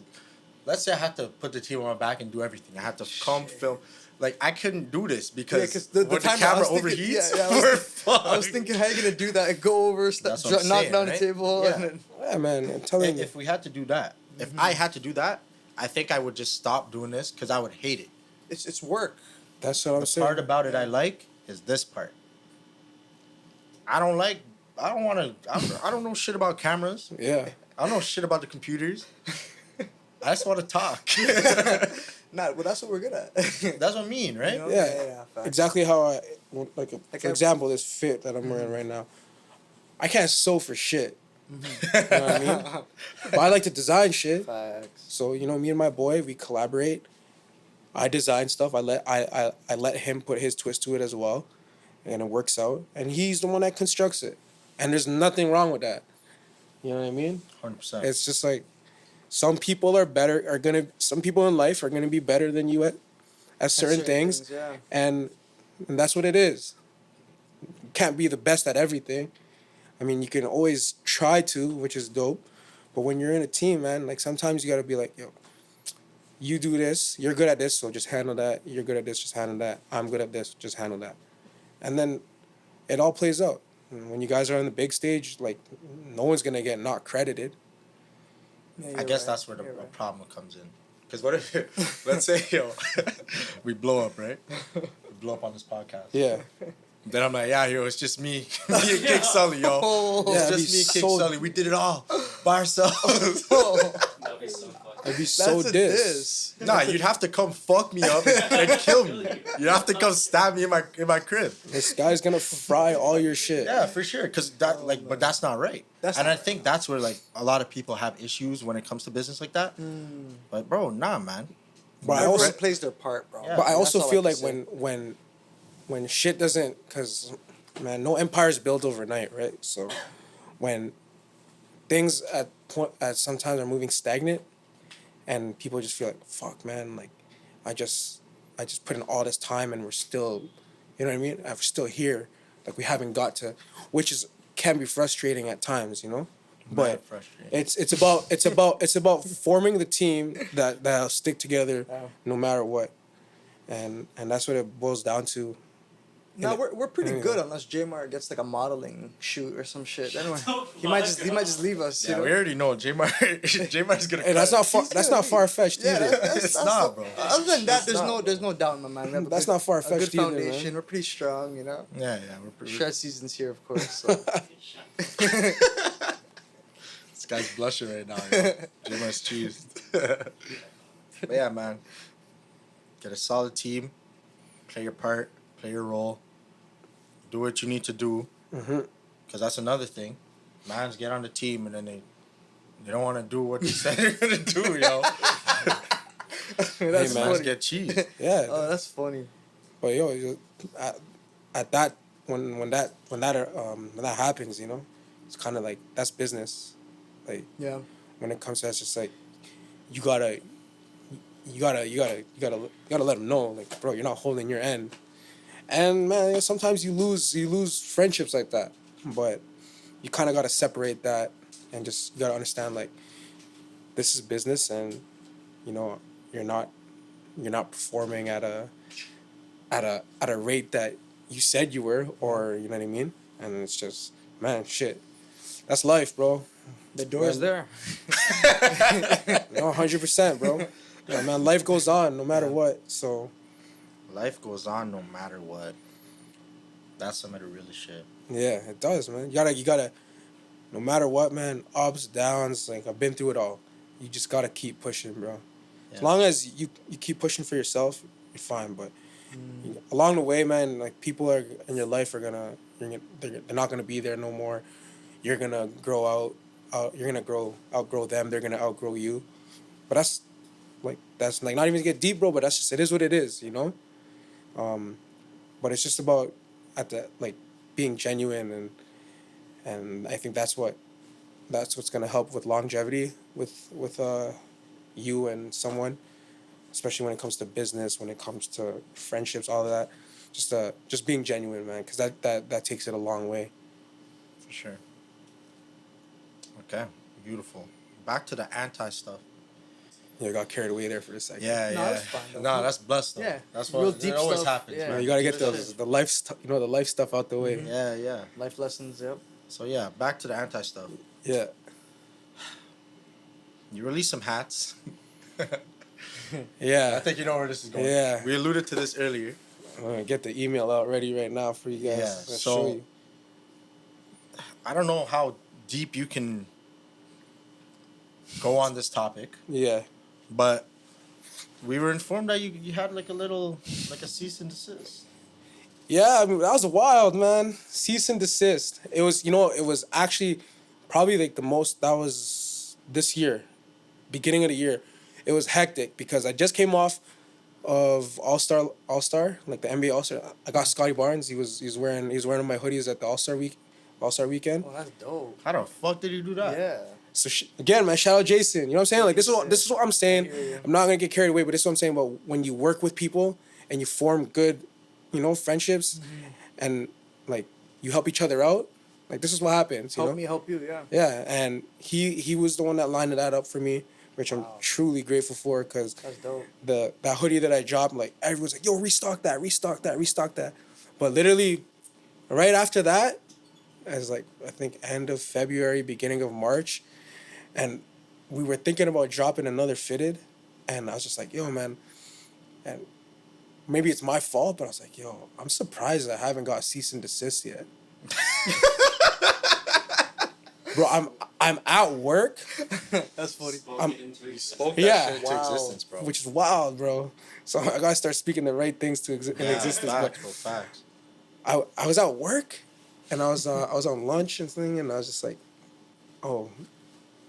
let's say I had to put the team on my back and do everything. I had to come film. Like I couldn't do this because 'cause when the timer- I camera was thinking- overheats, yeah, I was we're think- fucked. I was thinking, how you gonna do that? Go over, That's what I'm knock saying, down right? the table, Yeah. and then Yeah, man. I'm telling you. If we had to do that, if I had to do that, I think I would just stop doing this because I would hate it. it's work. That's what I'm The saying. part about it I like is this part. I don't know shit about cameras. Yeah. I don't know shit about the computers. I just want to talk. Nah, well, that's what we're good at. That's what I mean, right? You know? Yeah. facts. Exactly how I like. Like For I- example, this fit that I'm wearing right now. I can't sew for shit. You know what I mean? But I like to design shit. Facts. So you know, me and my boy, we collaborate. I design stuff. I let him put his twist to it as well, and it works out. And he's the one that constructs it, and there's nothing wrong with that. You know what I mean? 100%. It's just like some people some people in life are gonna be better than you at certain things, yeah. and that's what it is. You can't be the best at everything. I mean, you can always try to, which is dope. But when you're in a team, man, like sometimes you gotta be like, yo, you do this, you're good at this, so just handle that. You're good at this, just handle that. I'm good at this, just handle that. And then it all plays out. And when you guys are on the big stage, like no one's gonna get not credited. Yeah, I you're guess right. that's where the You're right. problem comes in. Because what if, let's say, yo, we blow up, right? We blow up on this podcast. Yeah. Then I'm like, yeah, yo, it's just me and Kick Sully, yo. Oh, It's Yeah, just me and Kick so- Sully. We did it all by ourselves. That'd be so fucking. It'd be so that's a diss. diss. Nah, you'd have to come fuck me up and kill me. You'd have to come stab me in my crib. This guy's gonna fry all your shit. Yeah, for sure. Cause that but that's not right. That's and not I think that's where like a lot of people have issues when it comes to business like that. But bro, nah, man. But I Everyone also plays their part, bro. Yeah. But I That's also all feel can like say. when shit doesn't, cause man, no empire is built overnight, right? So when things at sometimes are moving stagnant, and people just feel like fuck, man, like I just put in all this time and we're still, you know what I mean? I'm still here, like we haven't got to, which can be frustrating at times, you know. But Mad frustrating. it's about forming the team that'll stick together no matter what, and that's what it boils down to. No, we're pretty anyway. good unless J-Mar gets like a modeling shoot or some shit. Anyway, he might just leave us. Yeah, you we know? already know J-Mar's gonna. And that's cut. not far. That's not far fetched Yeah, either. It's not, bro. Other than that, It's not, there's no doubt in my mind. We have a That's good- not far-fetched A good either, man. foundation. We're pretty strong, you know. Yeah, we're pretty. Shred season's here, of course. So. This guy's blushing right now. Yo. J-Mar's cheesed. But yeah, man. Get a solid team. Play your part. Play your role. Do what you need to do. Because that's another thing. Mans get on the team and then they don't want to do what they said they're gonna do, yo. That's Mans funny. get cheesed. Yeah, Oh, that's funny. but yo, at that when that happens, you know, it's kind of like that's business. Like Yeah. when it comes to that, it's just like you gotta let them know, like, bro, you're not holding your end. And man, you know, sometimes you lose friendships like that, but you kind of gotta separate that and just you gotta understand, like, this is business, and you know you're not performing at at a rate that you said you were, or you know what I mean. And it's just, man, shit. That's life, bro. The door is there. No, 100%, bro. Yeah, man, life goes on no matter what. So, Life goes on no matter what. That's some of the real shit. yeah, it does, man. You gotta, no matter what, man, ups, downs, like, I've been through it all. You just gotta keep pushing, bro. Yeah. As long as you keep pushing for yourself, you're fine. But along the way, man, like, people are in your life are they're not gonna be there no more. You're gonna grow you're gonna outgrow them. They're gonna outgrow you. But that's like not even to get deep, bro. But that's just, it is what it is, you know. But it's just about being genuine, and I think that's what's gonna help with longevity with you and someone, especially when it comes to business, when it comes to friendships, all of that. Just being genuine, man, because that takes it a long way. For sure. Okay, beautiful. Back to the anti stuff. Yeah, I got carried away there for a second. Yeah, No, yeah. that's fine, though. No, that's blessed though. Yeah, That's real what deep it always stuff, happens, yeah. man. You gotta get Give it the life the life stuff out the way. Yeah, yeah. Life lessons, yep. So yeah, back to the anti stuff. Yeah. You released some hats. Yeah. I think you know where this is going. Yeah. We alluded to this earlier. I'm gonna get the email out ready right now for you guys. Yeah, Let's so- show you. I don't know how deep you can go on this topic, Yeah. but we were informed that you had like a cease and desist. Yeah, I mean, that was wild, man. Cease and desist. It was, it was actually probably like that was this year, beginning of the year. It was hectic because I just came off of All-Star, like the NBA All-Star. I got Scotty Barnes. He was wearing my hoodies at the All-Star weekend. Oh, that's dope. How the fuck did you do that? Yeah. So again, man, shout out Jason. You know what I'm saying? Like this is what I'm saying. I hear you. I'm not gonna get carried away, but this is what I'm saying about when you work with people and you form good, friendships, and like you help each other out. Like this is what happens. Help me help you, yeah. Yeah, and he was the one that lined that up for me, which I'm Wow. truly grateful for, because That's dope. that hoodie that I dropped, like everyone's like, yo, restock that. But literally, right after that, as like I think end of February, beginning of March, and we were thinking about dropping another fitted, and I was just like, yo, man, and maybe it's my fault, but I was like, yo, I'm surprised I haven't got cease and desist yet. Bro, I'm at work. That's funny. Spoke that Yeah. shit Wow. to existence, bro. Which is wild, bro. So I gotta start speaking the right things to in existence. Facts, bro, facts. But I was at work, and I was on lunch and thing, and I was just like, oh,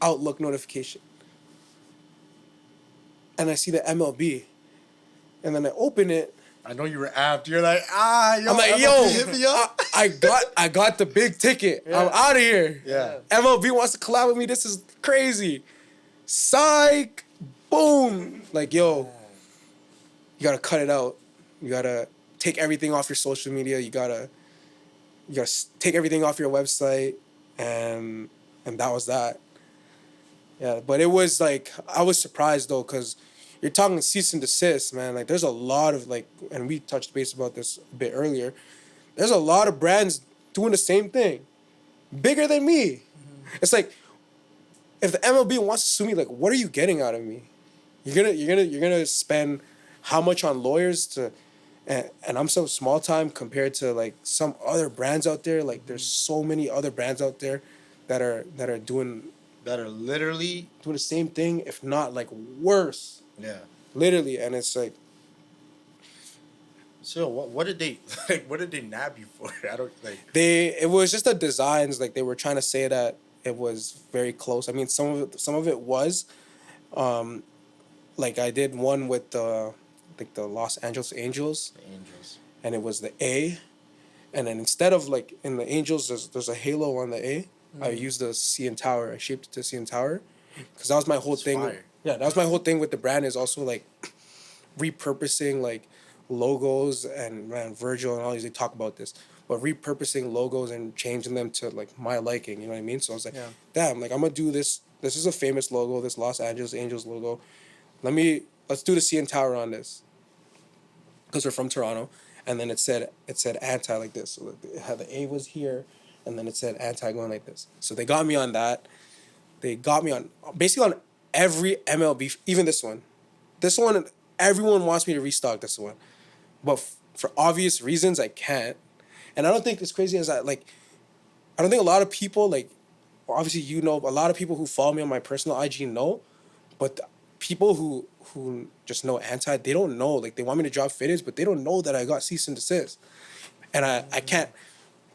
Outlook notification, and I see the MLB, and then I open it. I know you were amped. You're like, yo, I'm like, MLB, yo, hit me up. I got the big ticket. Yeah. I'm out of here. Yeah. MLB wants to collab with me. This is crazy. Psych. Boom. Like, yo, you gotta cut it out. You gotta take everything off your social media. You gotta take everything off your website, and that was that. Yeah, but it was like, I was surprised though, because you're talking cease and desist, man. Like, there's a lot of and we touched base about this a bit earlier. There's a lot of brands doing the same thing, bigger than me. Mm-hmm. It's like, if the MLB wants to sue me, like, what are you getting out of me? You're gonna spend how much on lawyers to, and I'm so small time compared to like some other brands out there. Like, there's so many other brands out there that are doing That are literally, the same thing, if not like worse. yeah. Literally, and it's like, So what did they what did they nab you for? I don't like. it was just the designs. Like, they were trying to say that it was very close. I mean, some of it was, like I did one with the Los Angeles Angels, The Angels. and it was the A, and then instead of like in the Angels, there's a halo on the A. I used the CN Tower. I shaped it to CN Tower, because that was my whole It's thing. fire. Yeah, that was my whole thing with the brand, is also like repurposing like logos, and man, Virgil and all these, they talk about this, but repurposing logos and changing them to like my liking. You know what I mean? So I was like, Yeah. damn, like I'm gonna do this. This is a famous logo, this Los Angeles Angels logo. Let's do the CN Tower on this, because we're from Toronto, and then it said anti like this. So it had the A was here, and then it said anti going like this. So they got me on that. They got me on basically on every MLB, even this one. This one, everyone wants me to restock this one, but for obvious reasons, I can't. And I don't think it's crazy as I don't think a lot of people obviously a lot of people who follow me on my personal IG know, but the people who just know anti, they don't know. Like they want me to drop fitteds, but they don't know that I got cease and desist, and I can't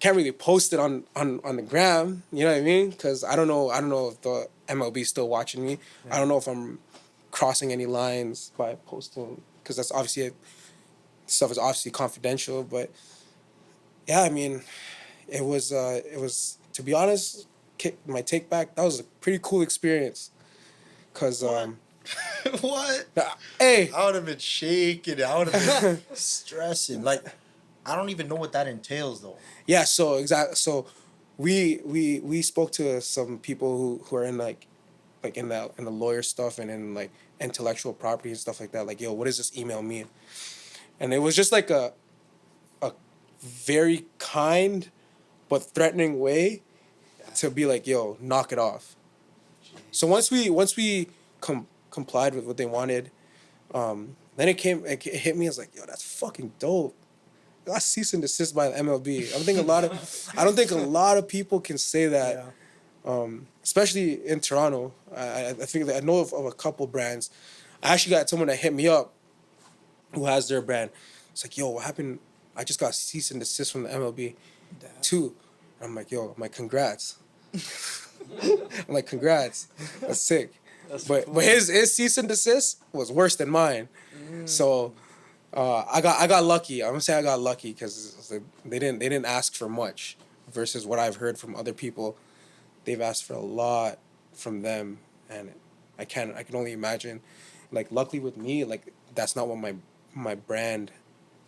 really post it on the gram. You know what I mean? Because I don't know if the MLB is still watching me. Yeah. I don't know if I'm crossing any lines by posting, because that's obviously stuff is obviously confidential. But yeah, I mean, it was to be honest, my take back, that was a pretty cool experience. Cause What? Hey, I would have been shaking. I would have been stressing. Like, I don't even know what that entails, though. Yeah. So exactly. So we spoke to some people who are in in the lawyer stuff and in like intellectual property and stuff like that. Like, yo, what does this email mean? And it was just like a very kind but threatening way to be like, yo, knock it off. So once we complied with what they wanted, then it hit me as like, yo, that's fucking dope. That's cease and desist by the MLB. I don't think a lot of people can say that, especially in Toronto. I think that I know of a couple brands. I actually got someone that hit me up who has their brand. It's like, yo, what happened? I just got cease and desist from the MLB too. I'm like, congrats. I'm like, congrats. That's sick. But his cease and desist was worse than mine. So I got lucky. I'm gonna say I got lucky because they didn't ask for much versus what I've heard from other people. They've asked for a lot from them, and I can only imagine. Like, luckily with me, like that's not what my brand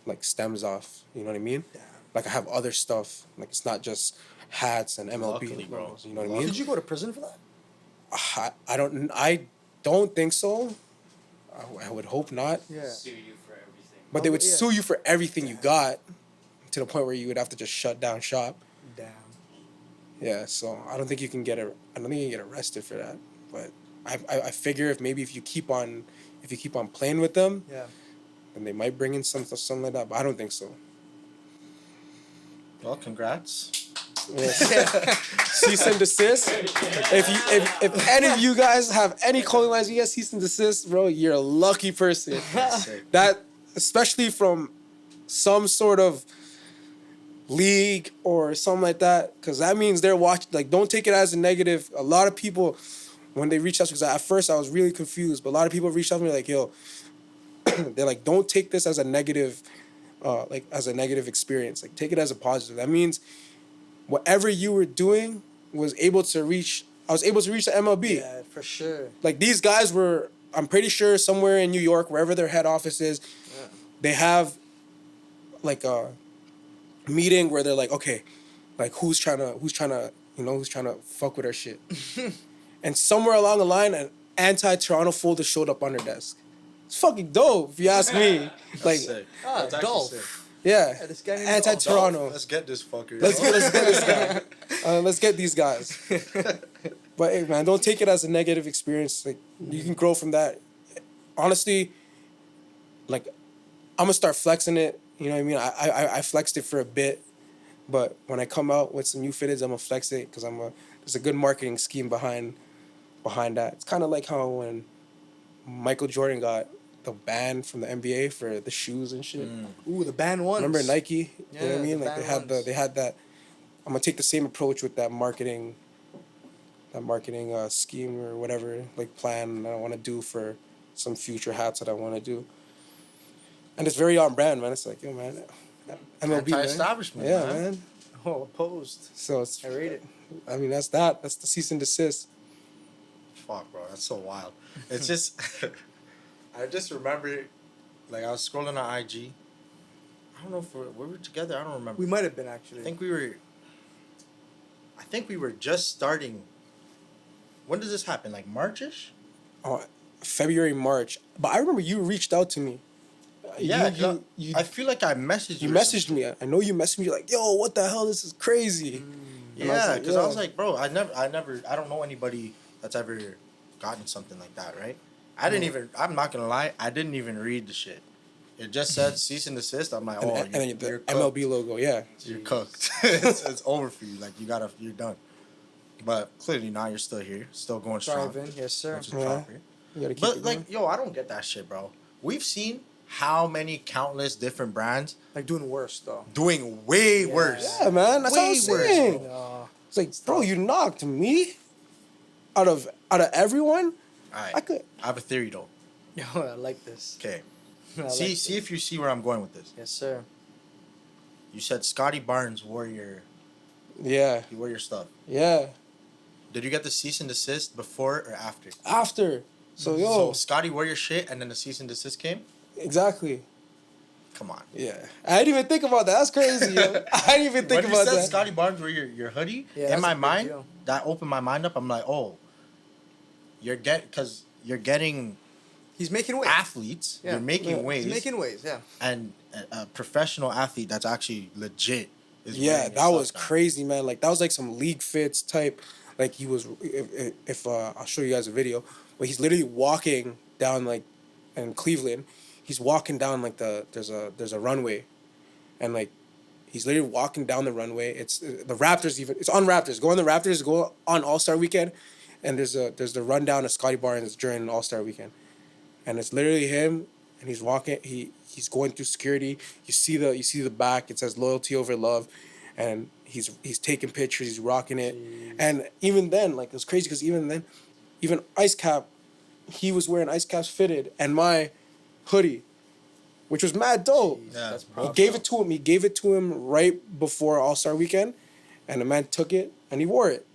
like stems off. You know what I mean? Yeah. Like I have other stuff. Like it's not just hats and MLB. Luckily, bro. You know what I mean? Did you go to prison for that? I don't think so. I would hope not. Yeah. Sue you for everything. But they would sue you for everything you got, to the point where you would have to just shut down shop. Damn. Yeah, so I don't think you can get arrested for that. But I figure if you keep on playing with them, then they might bring in something like that. But I don't think so. Well, congrats. Yes. Cease and desist. If any of you guys have any clothing lines, you get cease and desist, bro, you're a lucky person. That, especially from some sort of league or something like that, because that means they're watching. Like, don't take it as a negative. A lot of people, when they reach out, because at first I was really confused, but a lot of people reached out to me like, yo, they're like, don't take this as a negative, as a negative experience. Like, take it as a positive. That means whatever you were doing I was able to reach the MLB. Yeah, for sure. Like, these guys were, I'm pretty sure somewhere in New York, wherever their head office is, they have like a meeting where they're like, okay, like who's trying to fuck with our shit. And somewhere along the line, an anti-Toronto folder showed up on their desk. It's fucking dope, if you ask me. Like, That's Dolph. sick. yeah, This guy named anti-Toronto. Let's get this fucker. Let's get this guy. Let's get these guys. But hey, man, don't take it as a negative experience. Like, you can grow from that. Honestly, like, I'm gonna start flexing it. You know what I mean? I flexed it for a bit, but when I come out with some new fitteds, I'm gonna flex it because there's a good marketing scheme behind that. It's kind of like how when Michael Jordan got the ban from the NBA for the shoes and shit. Ooh, the banned ones. Remember Nike? Yeah, You know what I mean? the Like banned ones. they had that. I'm gonna take the same approach with that marketing scheme or whatever, like, plan that I want to do for some future hats that I want to do. And it's very on brand, man. It's like, yo, man, MLB, man. Anti-establishment, Yeah, man. man. Oh, opposed. So it's, I rate it. I mean, that's the cease and desist. Fuck, bro, that's so wild. It's just, I just remember, like, I was scrolling on IG. I don't know if we were together. I don't remember. We might have been, actually. I think we were just starting. When does this happen? Like March-ish? February, March. But I remember you reached out to me. Yeah, you I feel like I messaged you. you messaged me. I know you messaged me. You're like, yo, what the hell? This is crazy. And I was Yeah, like, because I yeah. was like, bro, I don't know anybody that's ever gotten something like that, right? I didn't even. I'm not gonna lie. I didn't even read the shit. It just said cease and desist. I'm like, oh, and then you're the cooked. MLB logo, yeah. You're cooked. it's over for you. Like you're done. But clearly now you're still here, still going strong. Driving, yes, sir. Which is Yeah. proper. You gotta keep But it like, yo, I don't get that shit, bro. We've seen how many countless different brands Like doing worse though. doing way worse. yeah, man. That's what I'm Way worse, saying. No. It's like, bro, you knocked me out of everyone. Alright. I could. I have a theory though. Yo, I like this. Okay. I See like if you see where I'm going with this. Yes, sir. You said Scotty Barnes wore your Yeah, stuff. yeah. Did you get the cease and desist before or after? After. So yo, So Scotty wore your shit and then the cease and desist came? exactly. Come on. Yeah, I didn't even think about that. That's crazy, yo. I didn't even think When you about said that. Scotty Barnes wore your hoodie, Yeah, in that's my a big mind, deal. that opened my mind up. I'm like, oh, you're getting He's making waves. athletes. Yeah. You're making Yeah. waves. He's making waves, yeah. And a professional athlete that's actually legit. Is Yeah, wearing your that stuff was now. crazy, man. Like that was like some league fits type. Like he was, if I'll show you guys a video, but he's literally walking down like, in Cleveland, he's walking down like there's a runway, and like, he's literally walking down the runway. It's the Raptors even. It's on Raptors. Go on the Raptors. Go on All-Star Weekend, and there's the rundown of Scotty Barnes during All-Star Weekend, and it's literally him, and he's walking. He's going through security. You see the back. It says loyalty over love, and he's taking pictures. He's rocking it, and even then, like it was crazy because even then, even Ice Cap, he was wearing Ice Caps fitted and my hoodie, which was mad dope. Yeah. That's He proud. gave it to him. He gave it to him right before All-Star Weekend, and the man took it and he wore it.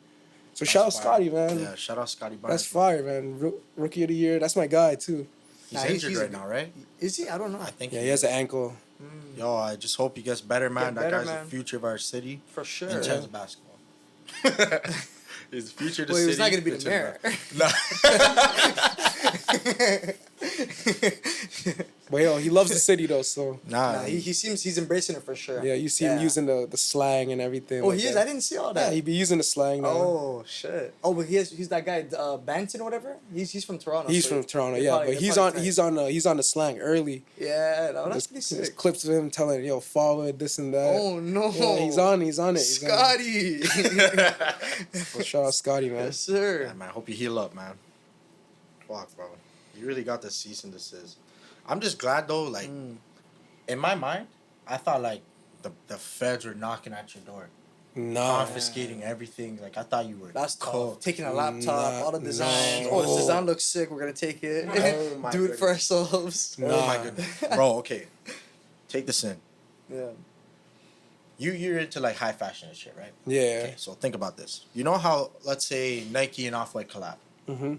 So shout out fire. Scotty, man. Yeah, shout out Scotty Barnes. That's fire, man. Rookie of the year. That's my guy too. He's Nah, injured he's right a- now, right? Is he? I don't know. I think. Yeah, he has an ankle. Yo, I just hope he gets better, man. Get That better, guy's man. the future of our city For sure. in terms of basketball. He's the future of the Well, he city. was not gonna be in the terms mayor. But yo, he loves the city though. So Nah, Nah, he seems he's embracing it for sure. yeah, you see him using the slang and everything. Oh, like he is. that. I didn't see all Yeah, that. he be using the slang now. Oh shit. Oh, but he's that guy Banton or whatever. He's from Toronto. He's so from Toronto, they're yeah, probably- but they're he's probably on tight. he's on the slang early. Yeah, no, that's There's, pretty there's sick. clips of him telling, yo, follow it, this and that. Oh no. Yeah, he's on it. He's on it. Scotty. Well, shout out Scotty, man. Yes, sir. Yeah, man, I hope you heal up, man. Fuck, bro. You really got the cease and desist. I'm just glad though, like, in my mind, I thought like the feds were knocking at your door, Nah. confiscating everything. Like I thought you were. That's tough. cooked. Taking a laptop, all the designs. no. Oh, this design looks sick. We're gonna take it. Oh, my Do it for goodness. ourselves. Oh my Nah. goodness, bro. Okay, take this in. Yeah. You're into like high fashion and shit, right? Yeah. Okay, so think about this. You know how, let's say, Nike and Off-White collab. Mm-hmm.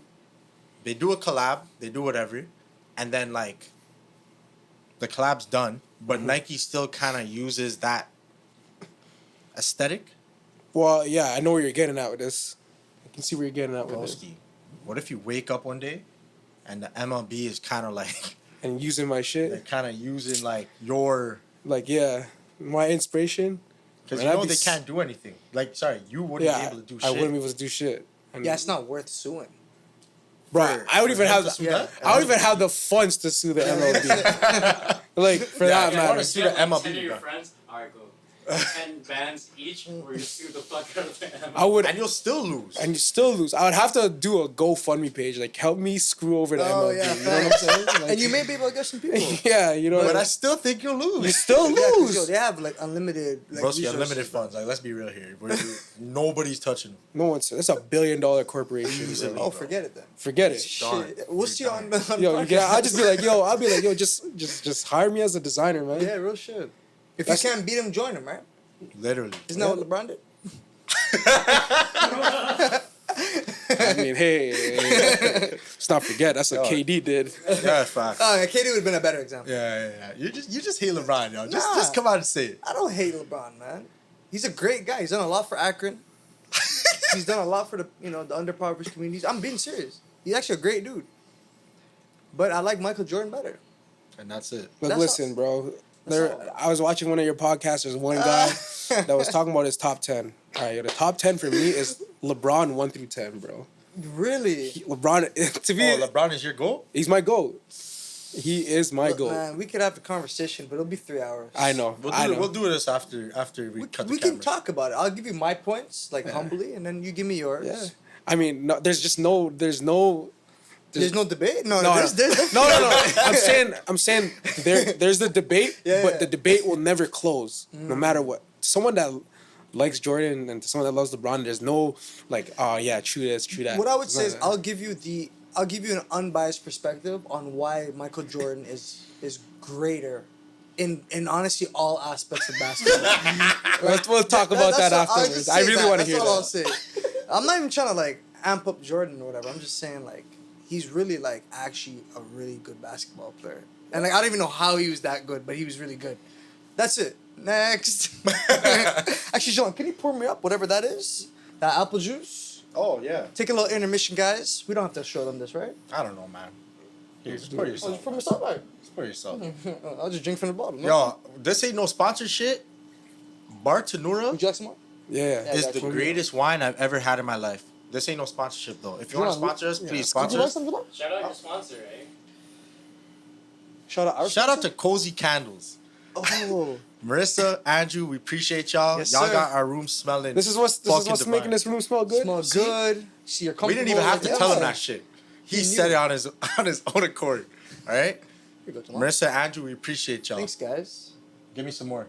They do a collab, they do whatever, and then like the collab's done, but Nike still kind of uses that aesthetic. Well, yeah, I know where you're getting at with this. I can see where you're getting at with this. Broski, what if you wake up one day and the MLB is kind of like And using my they're shit. kind of using like your, Like, yeah, my inspiration. because Man, you I'd know be they s- can't do anything. Like, sorry, you wouldn't Yeah, be able to do shit. I wouldn't be able to do shit. And, Yeah, it's not worth suing. bro, for- I don't for even them have to sue the, that? I don't even have the funds to sue the MLB. Like, for Yeah, that I matter. wanna sue the Ten MLB, of your bro. friends, alright, go. 10 bands each, where you sue the fuck out of the MLB. I would, And you'll still lose. and you still lose. I would have to do a GoFundMe page, like help me screw over the Oh, MLB. yeah, You know what I'm saying? Like, And you may be able to get some people. yeah, you know. but I still think you'll lose. you still Yeah, 'cause, yo, lose. they have like unlimited. Like, Broski, resources. unlimited funds. Like, let's be real here. Nobody's touching them. No one's. It's $1 billion corporation. Easily. bro. Oh, forget it then. Forget it. Shit. We'll see you on the. On Yo, the you get, podcast. I'll just be like, I'll be like, just hire me as a designer, man. Yeah, real shit. If That's- you can't beat him, join him, right? Literally. Isn't that what LeBron did? I mean, hey, let's not forget that's what KD did. Yeah, fact. Oh, yeah, KD would have been a better example. Yeah. You just hate LeBron, yo. Nah. Just come out and say it. I don't hate LeBron, man. He's a great guy. He's done a lot for Akron. He's done a lot for the the underprivileged communities. I'm being serious. He's actually a great dude. But I like Michael Jordan better. and that's it. But That's listen, bro. all. I was watching one of your podcasts. There's one guy that was talking about his top 10. All right, the top 10 for me is LeBron 1 through 10, bro. Really? LeBron, to me, LeBron is your goal? he's my GOAT. He is my Look, GOAT. man, we could have a conversation, but it'll be 3 hours. I know. We'll do this after we cut the We can cameras. talk about it. I'll give you my points, like humbly, and then you give me yours. Yeah. I mean, no, there's no There's no debate. No, No, there's no. I'm saying there's the debate, Yeah, but yeah. the debate will never close, no matter what. Someone that likes Jordan and someone that loves LeBron, there's no like, oh yeah, true this, true that. What I would It's say not is that. I'll give you an unbiased perspective on why Michael Jordan is greater in honestly all aspects of basketball. We'll talk about that I'll afterwards. just I say really that. want to That's hear all I'll that. say. I'm not even trying to like amp up Jordan or whatever. I'm just saying like he's really like actually a really good basketball player. And like I don't even know how he was that good, but he was really good. That's it. Next. Actually, John, can you pour me up whatever that is? That apple juice? Oh yeah. Take a little intermission, guys. We don't have to show them this, right? I don't know, man. Here, just pour Oh, yourself. just pour myself? All right. Just pour yourself. I'll just drink from the bottle. No? Yo, this ain't no sponsor shit. Bar Tanura Would you like some more? Yeah. is that's the cool. greatest wine I've ever had in my life. This ain't no sponsorship though. If you want to John, sponsor us, please Would you sponsor like us. some more? Shout out your sponsor, eh? Shout out our Shout out to sponsor? Cozy Candles. Oh. Marissa, Andrew, we appreciate y'all. Yes, y'all sir. got our room smelling. This is what's fucking making divine. this room smell good. Smell good. See, you're We didn't even have to comfortable. tell him Yeah. that shit. He He said knew. it on his own accord. All right, Here you go, Jamal. Marissa, Andrew, we appreciate y'all. Thanks, guys. Give me some more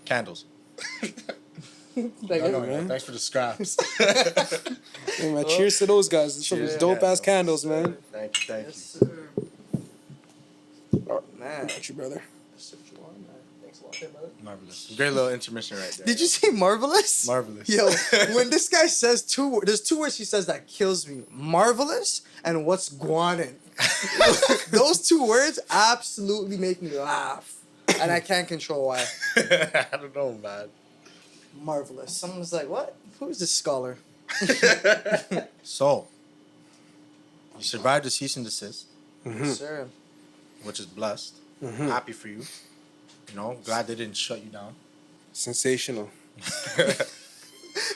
candles. Thank you. man. Thanks for the scraps. Hey, man, cheers to those guys. Some Cheers. dope ass candles, man. Thank you, thank Yes, you. sir. Man. Got you, brother. That's what you want, man. Thanks a lot, hey, brother. Marvelous. Great little intermission right there. Did you say marvelous? Marvelous. Yo, when this guy says there's two words he says that kills me. Marvelous and what's guanin. Those two words absolutely make me laugh. And I can't control why. I don't know, man. Marvelous. Someone's like, what? Who's this scholar? So, you survived the cease and desist, Sir. which is blessed. Happy for you. You know, glad they didn't shut you down. Sensational.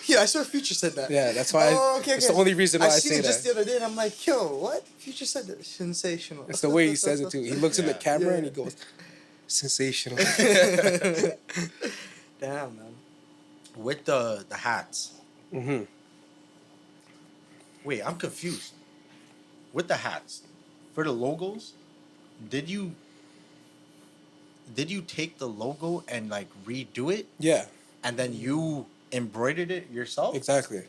Yeah, I saw Future said that. Yeah, that's why. It's the only reason why I seen say it just that. the other day, and I'm like, yo, what? Future said that. Sensational. It's the way he says it too. He looks in the Yeah. camera Yeah. and he goes, sensational. Damn, man. With the hats. Mm-hmm. Wait, I'm confused. With the hats, for the logos, did you take the logo and like redo it, Yeah, and then you embroidered it yourself? exactly.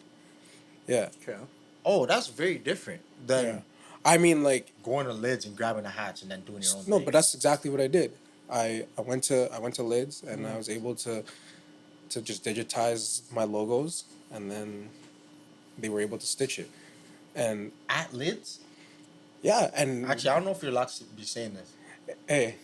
Yeah. Okay. Oh, that's very different than Yeah. I mean, like, going to Lids and grabbing the hats and then doing your own no, thing. but that's exactly what I did. I went to Lids and I was able to just digitize my logos, and then they were able to stitch it. And at Lids. yeah, and Actually, I don't know if you're allowed to be saying this. hey,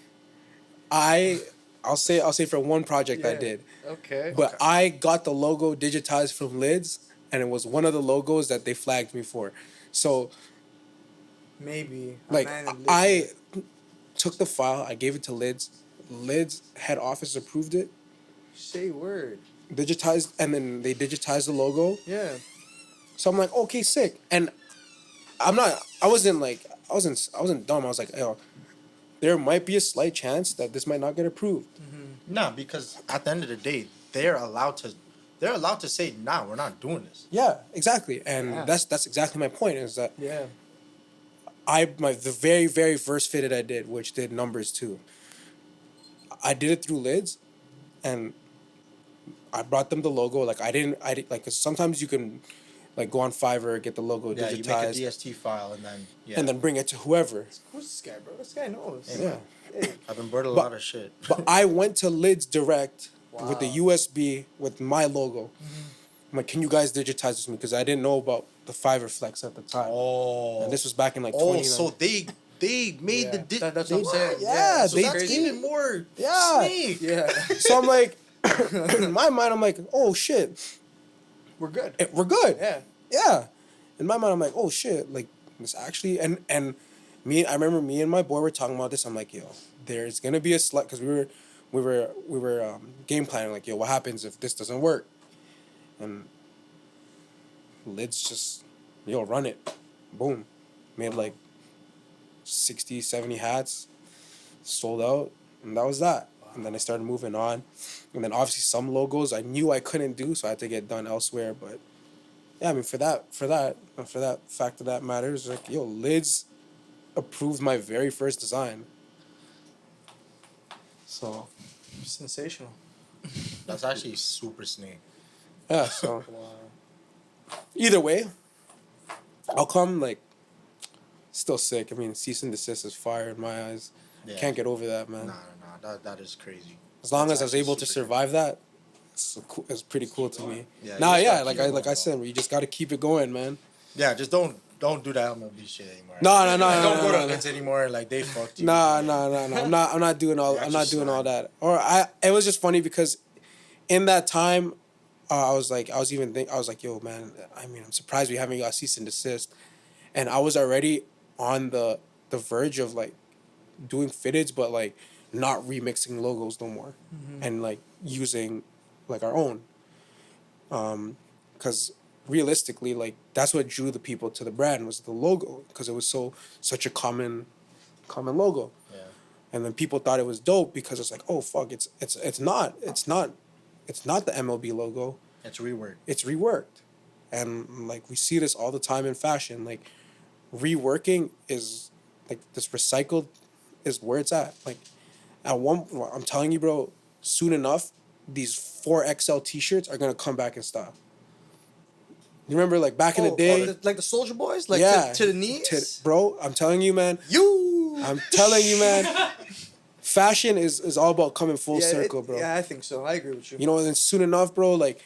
I'll say for one project I Yeah. did, Okay. but I got the logo digitized from Lids, and it was one of the logos that they flagged me for. So Maybe. a like man in I took the file, I gave it to Lids. Lids head office approved it, Say word. digitized, and then they digitized the logo. Yeah. So I'm like, okay, sick. And I wasn't dumb. I was like, yo, there might be a slight chance that this might not get approved. No, because at the end of the day, they're allowed to say, nah, we're not doing this. Yeah, exactly. And Yeah. that's exactly my point, is that Yeah. the very, very first fitted I did, which did numbers too, I did it through Lids, and I brought them the logo. Like I didn't like, 'cause sometimes you can like go on Fiverr, get the logo Yeah, you make a digitized, DST file and then and then bring it to whoever. Who's this guy, bro? This guy knows. Yeah. Hey. I've been burned a lot of shit. But I went to Lids direct with the Wow. USB with my logo. I'm like, can you guys digitize this for me? Because I didn't know about the Fiverr Flex at the time. Oh, And this was back in like oh, 20. so they made Yeah. the That's what I'm saying. Yeah, so they that's did. even more Yeah. snake. Yeah. So I'm like, in my mind, I'm like, oh shit, We're good. we're good. Yeah. Yeah. In my mind, I'm like, oh shit, like this actually, and I remember me and my boy were talking about this. I'm like, yo, there's gonna be a select, because we were game planning, like, yo, what happens if this doesn't work? And Lids just, yo, run it, boom, made like 60, 70 hats, sold out, and that was that. And then I started moving on, and then obviously some logos I knew I couldn't do, so I had to get done elsewhere. But yeah, I mean, for that fact of that matters, like, yo, Lids approved my very first design. So Sensational. That's actually super snake. yeah, so either way, outcome, like, still sick. I mean, Cease and Desist is fire in my eyes. Yeah. Can't get over that, man. Nah. That is crazy. As long That's as I was actually able to super survive that, it's pretty cool to me. Yeah, Nah, you just yeah, gotta like keep it I going, said, you just gotta keep it going, man. Yeah, just don't do that MLB shit anymore. No, Don't go to no. events anymore. Like they fucked you. Nah. I'm not doing all. I'm not doing all that. It was just funny because, in that time, I was like, yo, man. I mean, I'm surprised we haven't got cease and desist, and I was already on the verge of like doing fitteds, but like not remixing logos no more, and like using like our own. Because realistically, like that's what drew the people to the brand was the logo, because it was such a common logo. Yeah. And then people thought it was dope because it's like, oh fuck, it's not the MLB logo. It's reworked. It's reworked. And like we see this all the time in fashion. Like reworking is like this recycled is where it's at. Like I'm telling you, bro, soon enough, these 4XL t-shirts are gonna come back in style. You remember like back in the day? Like the Soldier Boys? Like yeah. to the knees? Bro, I'm telling you, man. I'm telling you, man. Fashion is all about coming full circle, bro. Yeah, I think so. I agree with you. You know, and then soon enough, bro, like,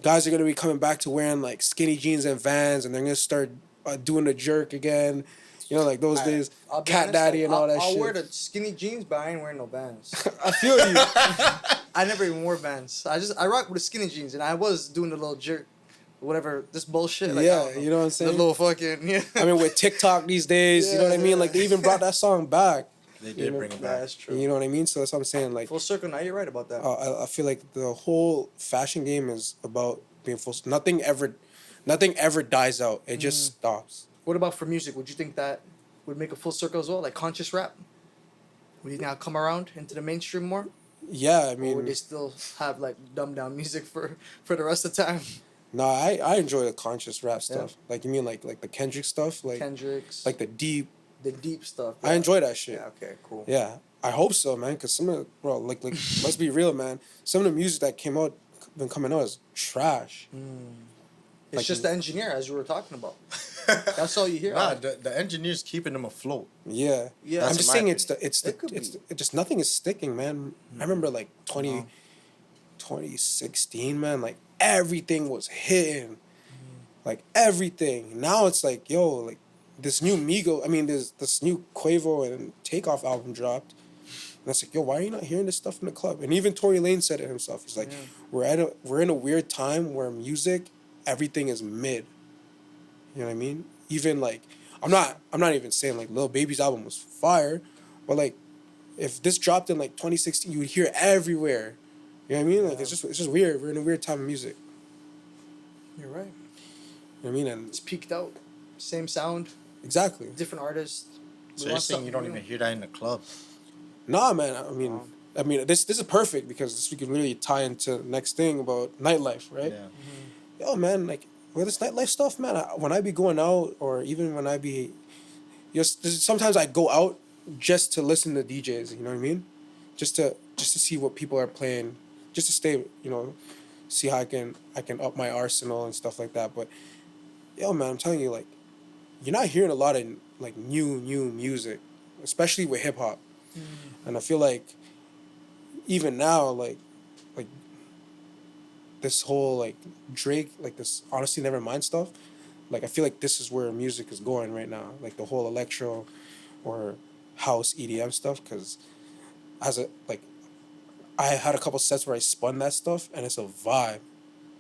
guys are going to be coming back to wearing, like, skinny jeans and Vans, and they're going to start doing the jerk again. You know, like those days, I'll be Cat honest, Daddy like, and all that I'll shit. wear the skinny jeans, but I ain't wearing no Vans. I feel you. I never even wore Vans. I rock with the skinny jeans, and I was doing the little jerk, whatever, this bullshit. Like, Yeah, you know what I'm saying? The little fucking, yeah. I mean, with TikTok these days, you know what I mean? Like, they even brought that song back. They did bring it Yeah, back. that's true. You know what I mean? So that's what I'm saying. Like, Full circle, now you're right about that. I feel like the whole fashion game is about being full. Nothing ever dies out. It just stops. What about for music? Would you think that would make a full circle as well? Like conscious rap? Would you now come around into the mainstream more? Yeah, I Or mean, would they still have like dumbed down music for the rest of the time? nah, I enjoy the conscious rap stuff. Like, you mean like the Kendrick stuff? Like, Kendrick's, like the deep. the deep stuff. I enjoy that shit. Yeah, okay, cool. Yeah, I hope so, man. Cause some of like let's be real, man. Some of the music that been coming out is trash. It's Like, just the engineer, as you were talking about. That's all you hear. Nah, the engineer's keeping them afloat. Yeah, Yeah. I'm That's just my saying opinion. it just nothing is sticking, man. I remember like 2016, man. Like everything was hitting, like everything. Now it's like, yo, like this new this new Quavo and Takeoff album dropped. And it's like, yo, why are you not hearing this stuff in the club? And even Tory Lanez said it himself. He's like, we're in a weird time where music, everything is mid. You know what I mean? Even like, I'm not even saying like Lil Baby's album was fire, but like, if this dropped in like 2016, you would hear it everywhere. You know what I mean? Like, it's just weird. We're in a weird time of music. You're right. You know what I mean? And It's peaked out. Same sound, exactly. different artists. We So you're want saying you don't something even new. hear that in the club? Nah, man. I mean, this is perfect because we can really tie into the next thing about nightlife, right? Yeah. Yo, man, like, with this nightlife stuff, man, when I be going out or even when I be, sometimes I go out just to listen to DJs, you know what I mean? Just to see what people are playing, just to stay, see how I can up my arsenal and stuff like that. But, yo, man, I'm telling you, like, you're not hearing a lot of, like, new music, especially with hip-hop. And I feel like even now, like this whole like Drake, like this Honestly Nevermind stuff, like I feel like this is where music is going right now, like the whole electro or house EDM stuff. Because I had a couple sets where I spun that stuff and it's a vibe,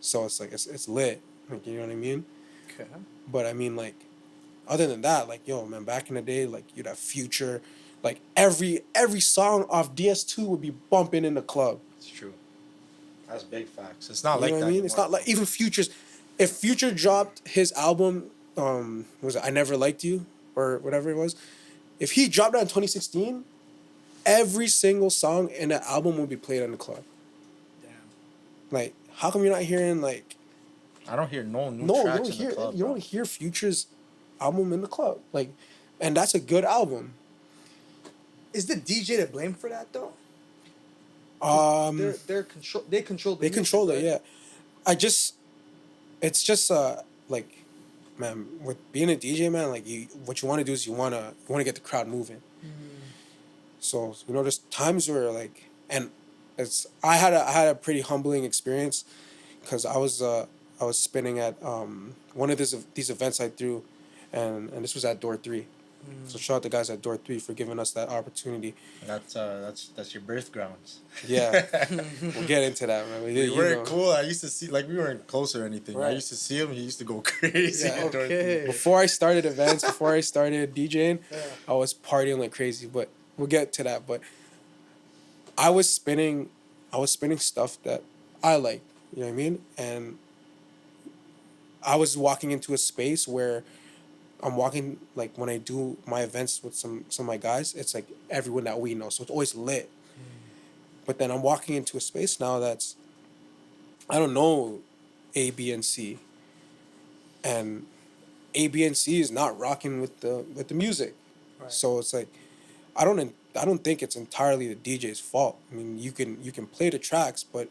so it's like it's lit, like, you know what I mean? Okay. But I mean, like, other than that, like, yo, man, back in the day, like, you'd have Future, like, every song off DS2 would be bumping in the club. It's true. That's big facts. It's not You like know that what I mean? anymore. It's not like even if Future dropped his album, was it I Never Liked You or whatever it was? If he dropped that in 2016, every single song in that album would be played in the club. Damn. Like, how come you're not hearing like I don't hear no new you tracks don't in hear the club. you don't hear Future's album in the club. Like, and that's a good album. Is the DJ to blame for that though? They control the They music, control it, right? yeah. It's just like, man, with being a DJ, man, like what you want to do is you wanna get the crowd moving. So there's times where like, and I had a pretty humbling experience, because I was spinning at one of these events I threw, and this was at Door 3. So shout out the guys at Door 3 for giving us that opportunity. That's your birth grounds. Yeah, we'll get into that, man. We weren't cool. I used to see, like, we weren't close or anything. I Right. used to see him. He used to go crazy. Yeah, at Door okay. three. Before I started events, before I started DJing, I was partying like crazy. But we'll get to that. But I was spinning stuff that I like. You know what I mean? And I was walking into a space where I'm walking, like, when I do my events with some of my guys, it's like everyone that we know, so it's always lit. But then I'm walking into a space now that's, I don't know, A, B, and C, and A, B, and C is not rocking with the music. Right. So it's like, I don't think it's entirely the DJ's fault. I mean, you can play the tracks, but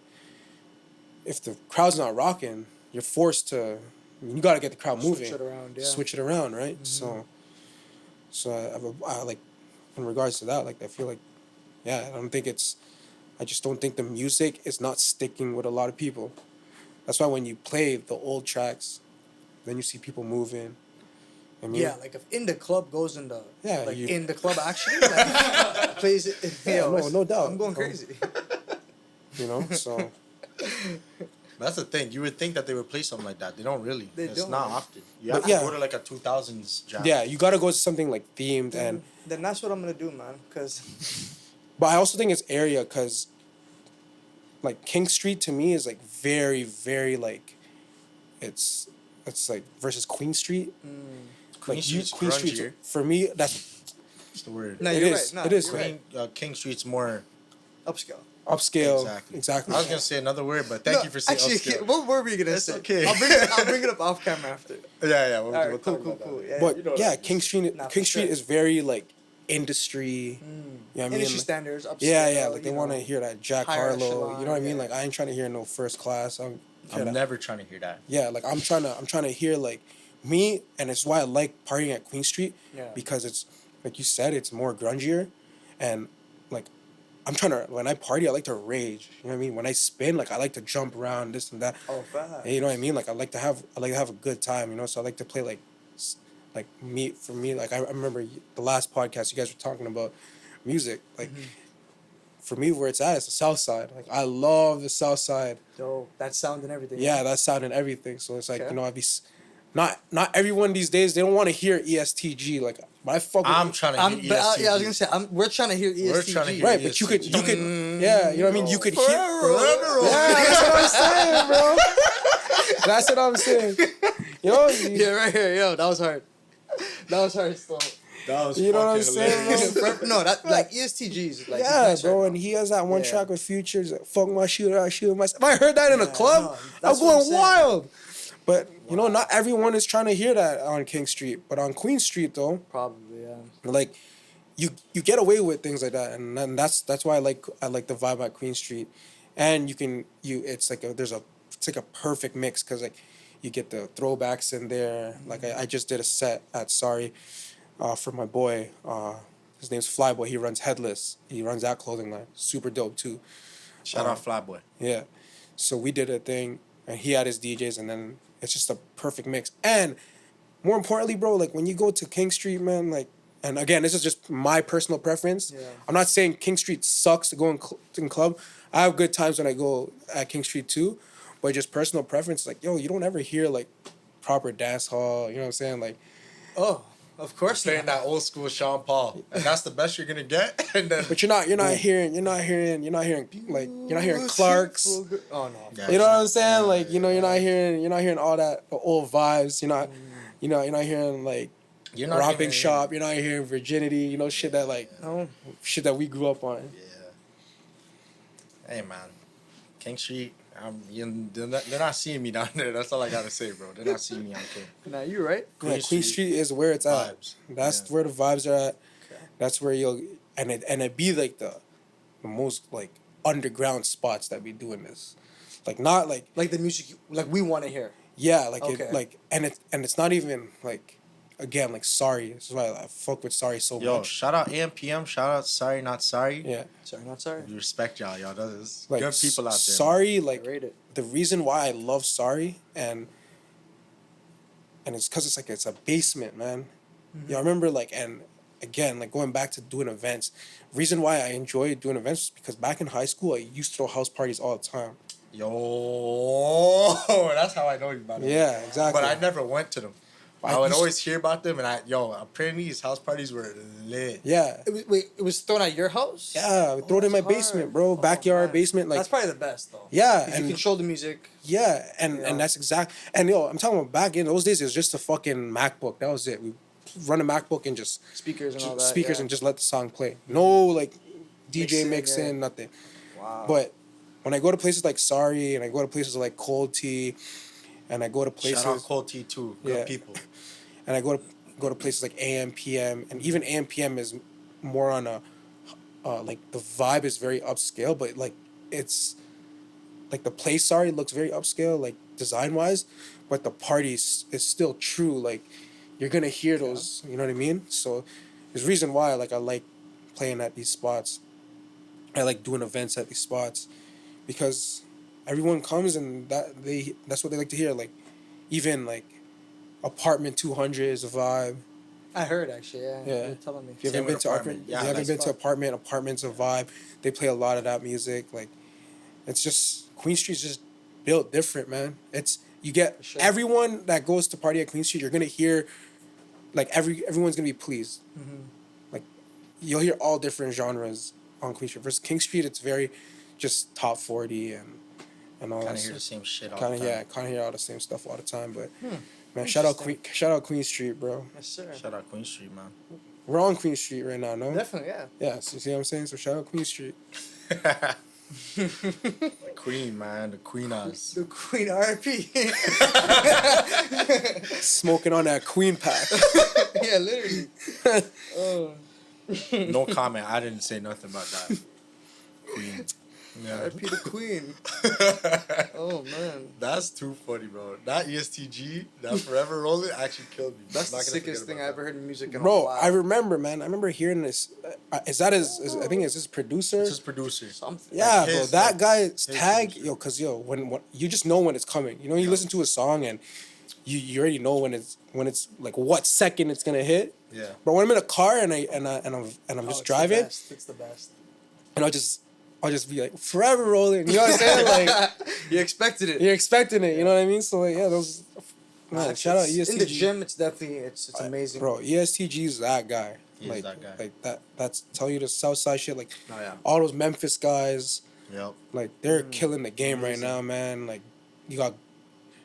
if the crowd's not rocking, you're forced to. You got to get the crowd moving. Switch it around, yeah. Switch it around, right? So I like, in regards to that, like, I feel like, yeah, I just don't think the music is not sticking with a lot of people. That's why when you play the old tracks, then you see people moving. I mean, Yeah, like if In the Club goes in the you- In the Club actually like, plays it. no doubt. I'm going crazy. So That's the thing. You would think that they would play something like that. They don't really. They It's don't. not often. You But have to yeah. go to like a 2000s jam. yeah, you got to go to something like themed and. Then that's what I'm gonna do, man. Cause But I also think it's area, because, like, King Street to me is like very, very like, it's like versus Queen Street. Queen Street's grungier. For me, that's the word. no, It you're is. right. No, It is. you're right. King Street's more Upscale. upscale. exactly. I was gonna say another word, but thank you for saying actually, upscale. what were we gonna That's say? okay. I'll bring it up off camera after. Yeah. We'll, All right, we'll cool, talk cool, about cool. that. Yeah, But you know yeah, what King Street. Nah, for King Street sure. is very like industry. You know what I mean? Industry standards, upscale. Yeah. Like they you want to know. hear that Jack higher Harlow. echelon, You know what I mean? yeah. Like I ain't trying to hear no First Class. I'm hear that. never trying to hear that. Yeah, like I'm trying to hear like me, and it's why I like partying at Queen Street, Yeah. because it's like you said, it's more grungier, and like when I party, I like to rage. You know what I mean? When I spin, like I like to jump around, this and that. Oh, fast. You know what I mean? Like I like to have a good time. You know, so I like to play like for me, like I remember the last podcast you guys were talking about music, like. For me, where it's at, it's the South Side. Like I love the South Side. So that sound and everything. Yeah, that sound and everything. So it's like, Okay. I'd be not everyone these days, they don't want to hear ESTG. Like, but I fuck with I'm trying to hear But, ESTG. E I was gonna say, we're trying to hear ESTG. We're trying to hear right, but you could yeah, you know what I mean? You could hear Forever. yeah, that's what I'm saying, bro. That's what I'm saying. You know, Yeah, right here. Yo, that was hard. That was hard still. That was You know what I'm fucking saying, hilarious. No, that like ESTGs. Like, yeah, that's bro, right. and he has that one Yeah. track with Futures, like, fuck my shooter, I shoot myself. If I heard that in a Yeah, club, no, I'm that's what I'm going saying. wild. But not everyone is trying to hear that on King Street. But on Queen Street though, Probably, yeah. like you get away with things like that, and that's why I like the vibe at Queen Street, and it's like a perfect mix, because like you get the throwbacks in there. Like I just did a set at Sorry, for my boy, his name's Flyboy. He runs Headless. He runs that clothing line. Super dope too. Shout out Flatboy. Yeah, so we did a thing, and he had his DJs, and then it's just a perfect mix. And more importantly, bro, like when you go to King Street, man, like. And again, this is just my personal preference. Yeah. I'm not saying King Street sucks to go in club. I have good times when I go at King Street too, but just personal preference. Like, yo, you don't ever hear like proper dance hall. You know what I'm saying? Like, Oh, of course. Playing that old school Sean Paul, and that's the best you're gonna get. And then, But you're not hearing Clark's. Oh no. Yeah. You know what I'm saying? Like, you're not hearing all that the old vibes. You're not hearing like you're not Robbing hearing- Shop. You're not hearing Virginity. Shit that like shit that we grew up on. Yeah. Hey man, King Street. They're not seeing me down there. That's all I gotta say, bro. They're not seeing me on King. Nah, you right. Queen Street is where it's at. Vibes. That's where the vibes are at. Okay. That's where it be like the most like underground spots that be doing this, like not like Like the music, like we want to hear. yeah like Okay. it's not even like again like Sorry. This is why I fuck with Sorry so Yo, much. shout out AM/PM. Shout out Sorry Not Sorry. Yeah, Sorry, not sorry. We respect y'all. That is like good people out there. Sorry, like Rate it. the reason why I love Sorry and it's because it's a basement, man. I remember like, and again, like going back to doing events, reason why I enjoy doing events is because back in high school I used to throw house parties all the time. Yo, that's how I know you about it. Yeah, exactly. But I never went to them. I I would used- always hear about them, and apparently these house parties were lit. Yeah. It was thrown at your house. Yeah, we throw it in my that's basement, hard. bro. Backyard man. basement, like That's probably the best though. yeah, 'Cause you and control the music. yeah, Yeah. and that's exact. And I'm talking about back in those days, it was just a fucking MacBook. That was it. We run a MacBook and just Speakers and all that. speakers yeah. and just let the song play. No like DJ Mixing, mixing, yeah. nothing. Wow. But when I go to places like Sorry and I go to places like Cold Tea, and I go to places Shout out Cold Tea too. Good Yeah. people. and I go to places like AM/PM, and even AM/PM is more on a like the vibe is very upscale, but like it's like the place Sorry looks very upscale, like design wise, but the party is still true. Like you're gonna hear those, you know what I mean? So there's a reason why like I like playing at these spots. I like doing events at these spots because everyone comes and that's what they like to hear. Like even like Apartment 200 is a vibe. I heard actually. Yeah. Yeah. You're telling me. If you Same haven't been with to Apartment. apartment, Yeah, if you haven't nice been to spot. apartment's a vibe. They play a lot of that music. Like, it's just Queen Street's just built different, man. It's you get sure. everyone that goes to party at Queen Street. You're gonna hear, like everyone's gonna be pleased. Like, you'll hear all different genres on Queen Street. Versus King Street, it's very just top 40 and all Kind that. of hear the same shit all Kind the of time. kind of hear all the same stuff all the time. But man, shout out Queen Street, bro. Yes, sir. Shout out Queen Street, man. We're on Queen Street right now, no? Definitely, yeah. Yeah, so you see what I'm saying? So shout out Queen Street. Queen, man. The Queen Oz. The Queen RP. Smoking on that Queen pack. Yeah, literally. Oh, No comment. I didn't say nothing about that. Queen. Yeah. RP the Queen. Oh man, That's too funny, bro. That ESTG, that Forever Rolling actually killed me. that's I'm the not gonna sickest forget thing about I ever that. heard in music in a Bro, while. I remember, man. I remember hearing this. Is that I think it's his producer? It's his producer. Something. Yeah, like bro. his, That like, guy's his tag, producer. cause when you just know when it's coming. You know, you listen to a song and you already know when it's like what second it's gonna hit. Yeah. But when I'm in a car and I'm Oh, just it's driving, The best. It's the best. and I'll just be like forever rolling. You know what I'm saying? Like You expected it. you're expecting it. You know what I mean? So like yeah, those. Man, shout out ESTG. In the gym, it's definitely it's amazing. Bro, ESTG's that guy. He is like, that guy. Like that's telling you the South Side shit. Like Oh yeah. all those Memphis guys, Yep. like they're killing the game right now, man. Like you got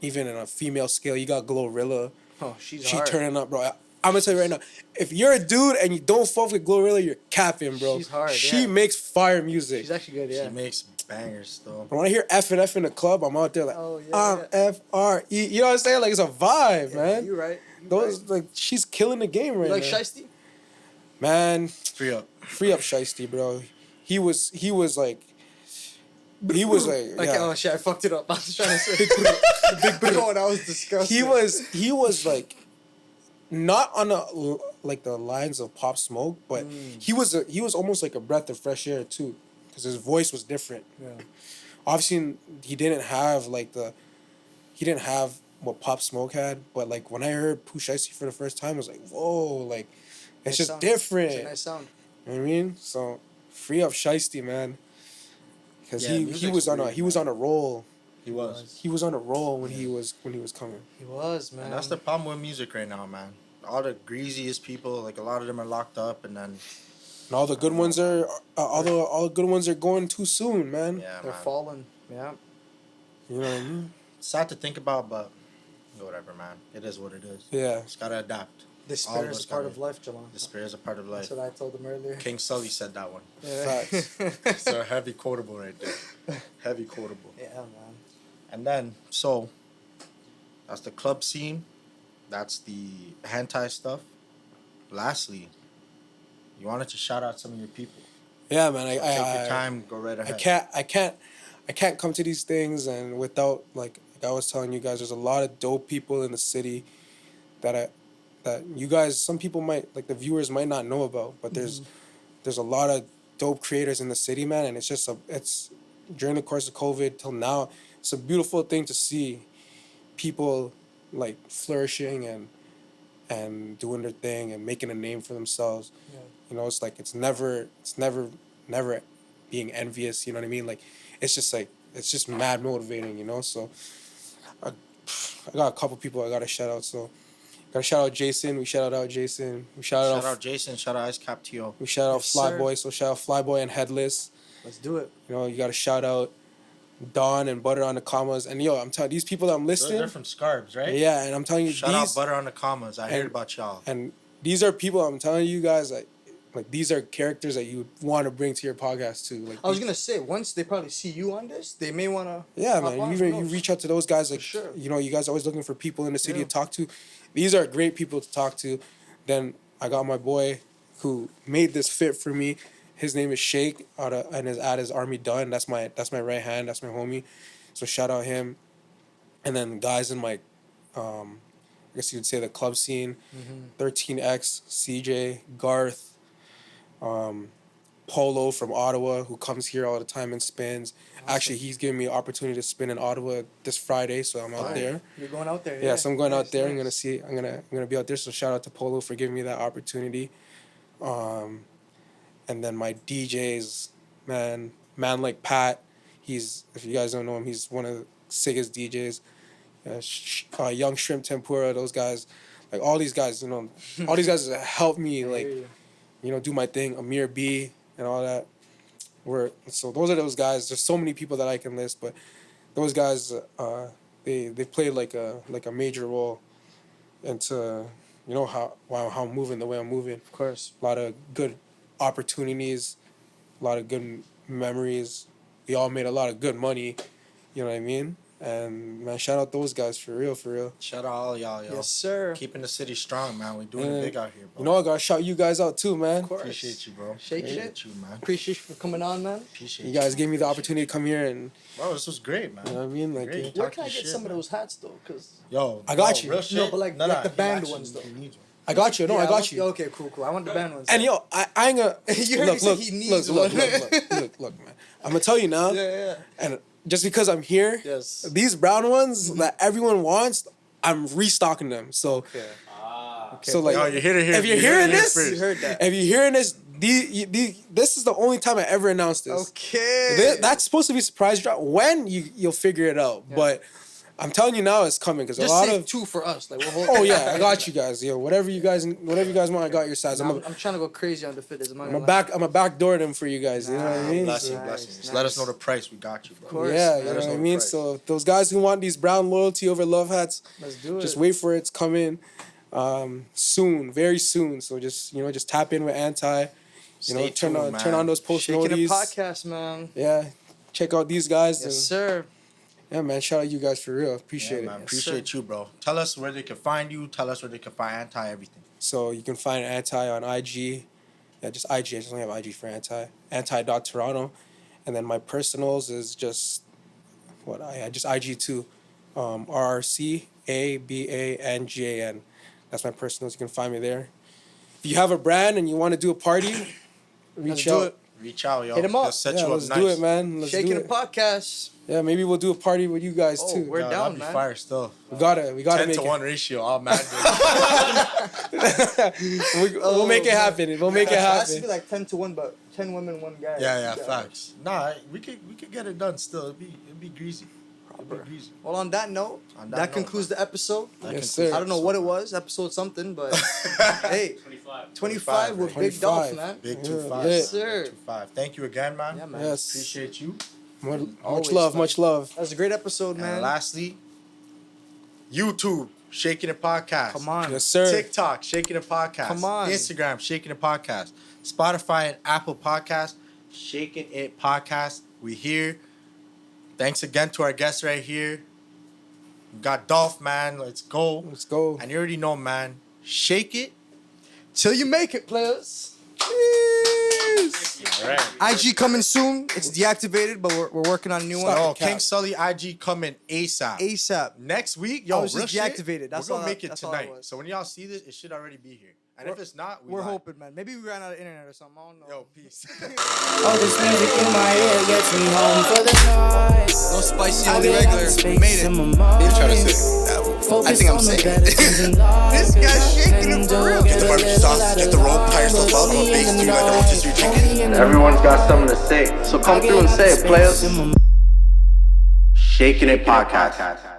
even in a female scale, you got Glorilla. Oh, she's She hard. turning up, bro. I'm gonna tell you right now, if you're a dude and you don't fuck with Glorilla, you're capping, bro. She's hard, She yeah. makes fire music. She's actually good. Yeah. She makes bangers, though. But when I hear F and F in the club, I'm out there like, Oh, yeah, FRE. You know what I'm saying? Like it's a vibe, man. You're right. Those like she's killing the game right You like now. Shiesty? Man, Free up. free up Shiesty, bro. He was like Like, yeah. oh shit, I fucked it up. I was trying to say. Oh, that was disgusting. he was like not on like the lines of Pop Smoke, but he was almost like a breath of fresh air too, because his voice was different. Yeah. Obviously, he didn't have what Pop Smoke had, but like when I heard Pooh Shiesty for the first time, I was like, whoa, like it's Nice just sound. different. It's a nice sound. You know what I mean? So free up Shiesty, man, because Yeah, he music's was on a weird, he was on a roll. He was. He was on a roll when he was coming. He was, man. And that's the problem with music right now, man. all the greasiest people, like a lot of them are locked up, and then And all the good ones are, all the good ones are going too soon, man. yeah, They're man. falling. Yeah. You know what I mean? Sad to think about, but whatever, man. It is what it is. Yeah. Just gotta adapt. Despair us is a part gotta- of life, Jalan. Despair is a part of life. That's what I told him earlier. King Sully said that one. Yeah. Facts. It's a heavy quotable right there. Heavy quotable. Yeah, man. And then, so, that's the club scene. That's the hentai stuff. Lastly, you wanted to shout out some of your people. Yeah, man. Take your time, go right ahead. I can't come to these things and without like I was telling you guys, there's a lot of dope people in the city that you guys, some people might, like the viewers might not know about, but there's a lot of dope creators in the city, man, and it's during the course of COVID till now, it's a beautiful thing to see people like flourishing and doing their thing and making a name for themselves. Yeah. You know, it's like it's never being envious, you know what I mean? Like it's just mad motivating, you know? So I got a couple people I gotta shout out. So gotta shout out Jason. We shout out Jason. We Shout out Jason. Shout out Ice Cap Tio. We shout out Yes, sir. Flyboy. So shout out Flyboy and Headless. Let's do it. You know, you gotta shout out Dawn and Butter on the Commas. And yo, I'm telling these people that I'm listing. They're from Scarbs, right? Yeah, and I'm telling you Shout these out Butter on the Commas. I heard and- about y'all. and these are people I'm telling you guys like these are characters that you want to bring to your podcast too. Like I was gonna say, once they probably see you on this, they may wanna. yeah, hop man. on, You who you knows? reach out to those guys like sure. you know, you guys always looking for people in the city Yeah. to talk to. These are great people to talk to. Then I got my boy who made this fit for me. His name is Shake and his ad is Army Dunn. That's my right hand. That's my homie. So shout out him. And then guys in my, I guess you would say the club scene, 13X, CJ, Garth, Polo from Ottawa, who comes here all the time and spins. Actually, he's giving me an opportunity to spin in Ottawa this Friday, so I'm out there. You're going out there. Yeah, so I'm going Nice, out there. I'm nice. gonna be out there. So shout out to Polo for giving me that opportunity. And then my DJs, man like Pat. He's, if you guys don't know him, he's one of the sickest DJs. Young Shrimp Tempura, those guys, like all these guys, you know, all these guys help me like, you know, do my thing. Amir B and all that. So those are those guys. There's so many people that I can list, but those guys, they played like a major role into, you know, how I'm moving the way I'm moving. Of course. A lot of good opportunities, a lot of good memories. We all made a lot of good money, you know what I mean? And man, shout out those guys for real. Shout out all y'all, yo. Yes, sir. Keeping the city strong, man. We doing And, it big out here, bro. You know, I gotta shout you guys out too, man. Of course. Appreciate you, bro. Shake Appreciate shit. you, man. Appreciate you for coming on, man. Appreciate You guys gave me the opportunity to come here and, Bro, this was great, man. you know what I mean? Like, Great. Where Talk can I your get shit, some of man. those hats though? Cause Yo, I got you. Real No, shit? but like the he band actually ones, though. needs one. I got you. No, I got you. Okay, cool. I want the band ones. And yo, I ain't gonna You heard me say he needs look, one. look, man. I'm gonna tell you now. Yeah. And just because I'm here, Yes. these brown ones that everyone wants, I'm restocking them. So, Okay. so like, Yo, you hear it here. if you're You heard hearing it here this, first. You heard that. if you're hearing this, this is the only time I ever announced this. Okay. That's supposed to be a surprise drop. When you'll figure it out, but I'm telling you now, it's coming because a Just lot say of. two for us. Like we'll hold. Oh yeah, I got you guys. Yo, whatever you guys want, I got your size. I'm trying to go crazy on the fitters. I'm a backdoor them for you guys. You know what I mean? Blessing, Nice, blessing. Just nice. let us know the price. We got you, bro. Of course. Yeah, Let you know us what know I the mean? price. So those guys who want these brown loyalty over love hats, Let's do it. just wait for it. It's coming soon, very soon. So just tap in with Anti. Stay Turn tuned, on man. those post Shakin' It noties. Podcast, man. Yeah, check out these guys. Yes, and, sir. yeah, man, shout out you guys for real. Appreciate Man, it. appreciate you, bro. Tell us where they can find you. Tell us where they can find Anti everything. So you can find Anti on IG. Yeah, just IG. I just only have IG for Anti. Anti.Toronto. And then my personals is just just IG too. RRCABANGAN. That's my personals. You can find me there. If you have a brand and you want to do a party, reach do out. it. Reach out, yo. Hit 'em up. Let's set Yeah, you up let's nice. do it, man. Let's Shakin' do It it. Podcast. Yeah, maybe we'll do a party with you guys Oh, too. we're Yo, down, that'd be man. fire still. We gotta 10 make to it. 1 ratio. All mad. We'll make it happen. We'll make it It has to be happen. like 10-1, but 10 women, 1 guy. Yeah, facts. Nah, we could get it done still. It'd be greasy. super. Well, on that note, On that that note, concludes the episode. Yes, sir. I don't know what it was, episode something, but hey, 25. 25 with 25. Big Dolph, man. Big Yeah. 2-5. Yes, sir. 2-5. Thank you again, man. Yeah, man. Yes. Appreciate you. Much Always, love, man. much love. That was a great episode, And man. lastly, YouTube, Shakin It Podcast. Come on. Yes, sir. TikTok, Shakin It Podcast. Come on. Instagram, Shakin It Podcast. Spotify and Apple Podcast, Shakin It Podcast. We here. Thanks again to our guests right here. We got Dolph, man. Let's go. Let's go. And you already know, man. Shake it. Till you make it, players. All right. IG coming soon. It's deactivated, but we're working on a new one. Oh, King Sully IG coming ASAP. ASAP. Next week, I yo, was real just shit, deactivated. That's we're gonna all make it that's all it tonight. was. So when y'all see this, it should already be here. And if it's not, We're lied. hoping, man. Maybe we ran out of internet or something. I don't know. Yo, peace. All this music in my ear gets me home for the night. No spicy, I only get out regular. the space Made it. in my You mind. trying to say? I Focus think I'm on the saying better things in life. This guy's shaking it for real. Get the barbecue sauce, get the roll, tie yourself up, I'm a bass dude, I don't want just your chicken. Everyone's got something to say, so come through and say it, players. Shakin It Podcast.